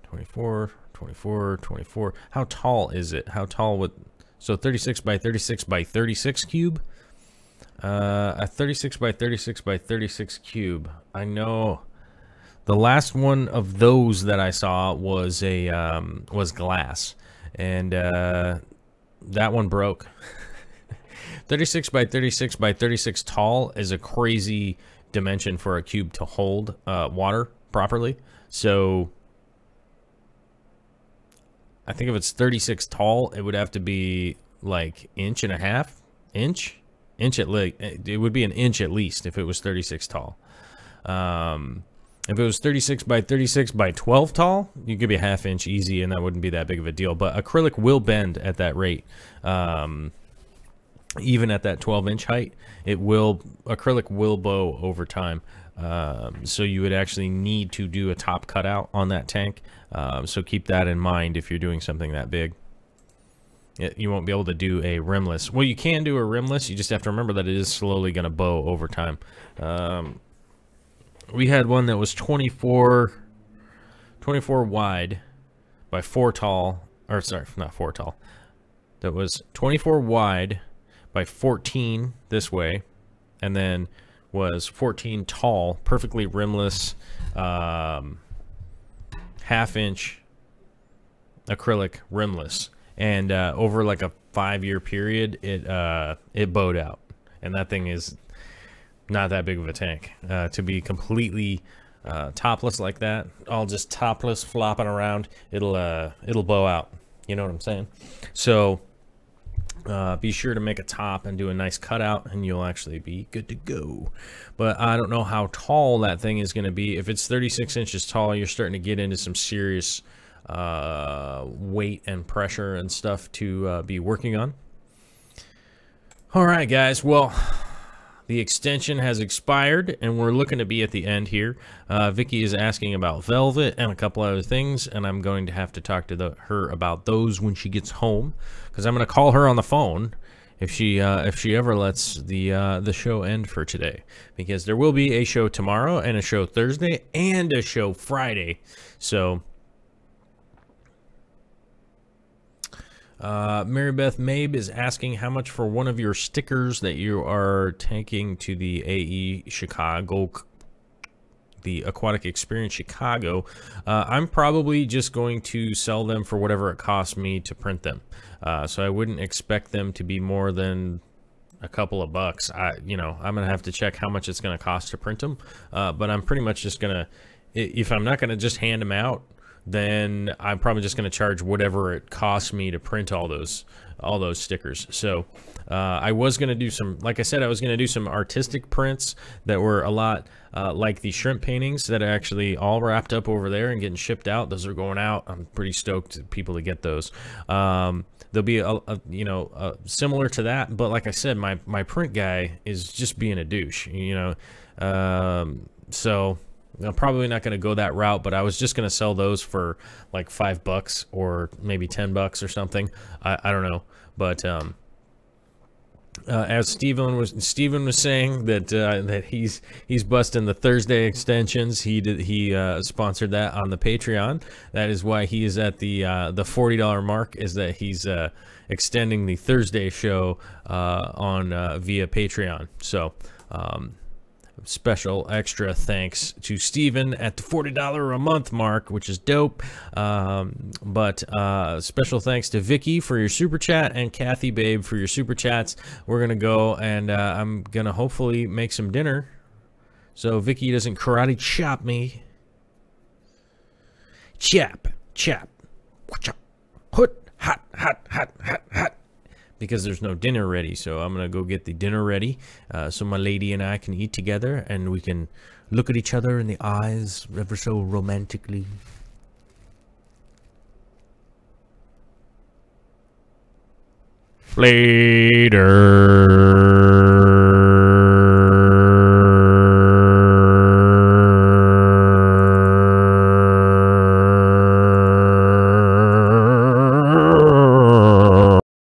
24, 24, 24. How tall is it? How tall would... So 36 by 36 by 36 cube? A 36 by 36 by 36 cube. I know the last one of those that I saw was a was glass, and that one broke. 36 by 36 by 36 tall is a crazy dimension for a cube to hold water properly. So I think if it's 36 tall, it would have to be like inch and a half, inch at least. It would be an inch at least if it was 36 tall. If it was 36 by 36 by 12 tall, you could be a half inch easy, and that wouldn't be that big of a deal. But acrylic will bend at that rate. Even at that 12-inch height, acrylic will bow over time. So you would actually need to do a top cutout on that tank. So keep that in mind if you're doing something that big. You won't be able to do a rimless. Well, you can do a rimless. You just have to remember that it is slowly going to bow over time. We had one that was 24 wide by 4 tall. Or sorry, not 4 tall. That was 24 wide by 14 this way, and then was 14 tall, perfectly rimless, half-inch acrylic rimless, and over like a 5-year period, it bowed out, and that thing is not that big of a tank to be completely topless like that, all just topless flopping around. It'll bow out. You know what I'm saying? So. Be sure to make a top and do a nice cutout, and you'll actually be good to go. But I don't know how tall that thing is going to be. If it's 36 inches tall, you're starting to get into some serious weight and pressure and stuff to be working on. All right, guys. Well, the extension has expired, and we're looking to be at the end here. Vicky is asking about velvet and a couple other things, and I'm going to have to talk to her about those when she gets home, because I'm going to call her on the phone if she ever lets the show end for today, because there will be a show tomorrow and a show Thursday and a show Friday. So Mary Beth Mabe is asking how much for one of your stickers that you are taking to the AE Chicago, the Aquatic Experience Chicago. I'm probably just going to sell them for whatever it costs me to print them. So I wouldn't expect them to be more than a couple of bucks. I'm gonna have to check how much it's gonna cost to print them. But I'm pretty much just gonna, if I'm not gonna just hand them out, then I'm probably just going to charge whatever it costs me to print all those stickers. So I was going to do some, like I said, I was going to do some artistic prints that were a lot like the shrimp paintings that are actually all wrapped up over there and getting shipped out. Those are going out. I'm pretty stoked for people to get those. There'll be similar to that, but like I said, my print guy is just being a douche, so I'm probably not going to go that route, but I was just going to sell those for like $5 or maybe $10 or something. I don't know, but as Steven was saying that he's busting the Thursday extensions. He sponsored that on the Patreon. That is why he is at the $40 mark. Is that he's extending the Thursday show on via Patreon. So. Special extra thanks to Steven at the $40 a month mark, which is dope. But special thanks to Vicky for your super chat and Kathy Babe for your super chats. We're gonna go and I'm gonna hopefully make some dinner so Vicky doesn't karate chop me. Chop, hot, because there's no dinner ready, so I'm gonna go get the dinner ready so my lady and I can eat together and we can look at each other in the eyes ever so romantically. Later.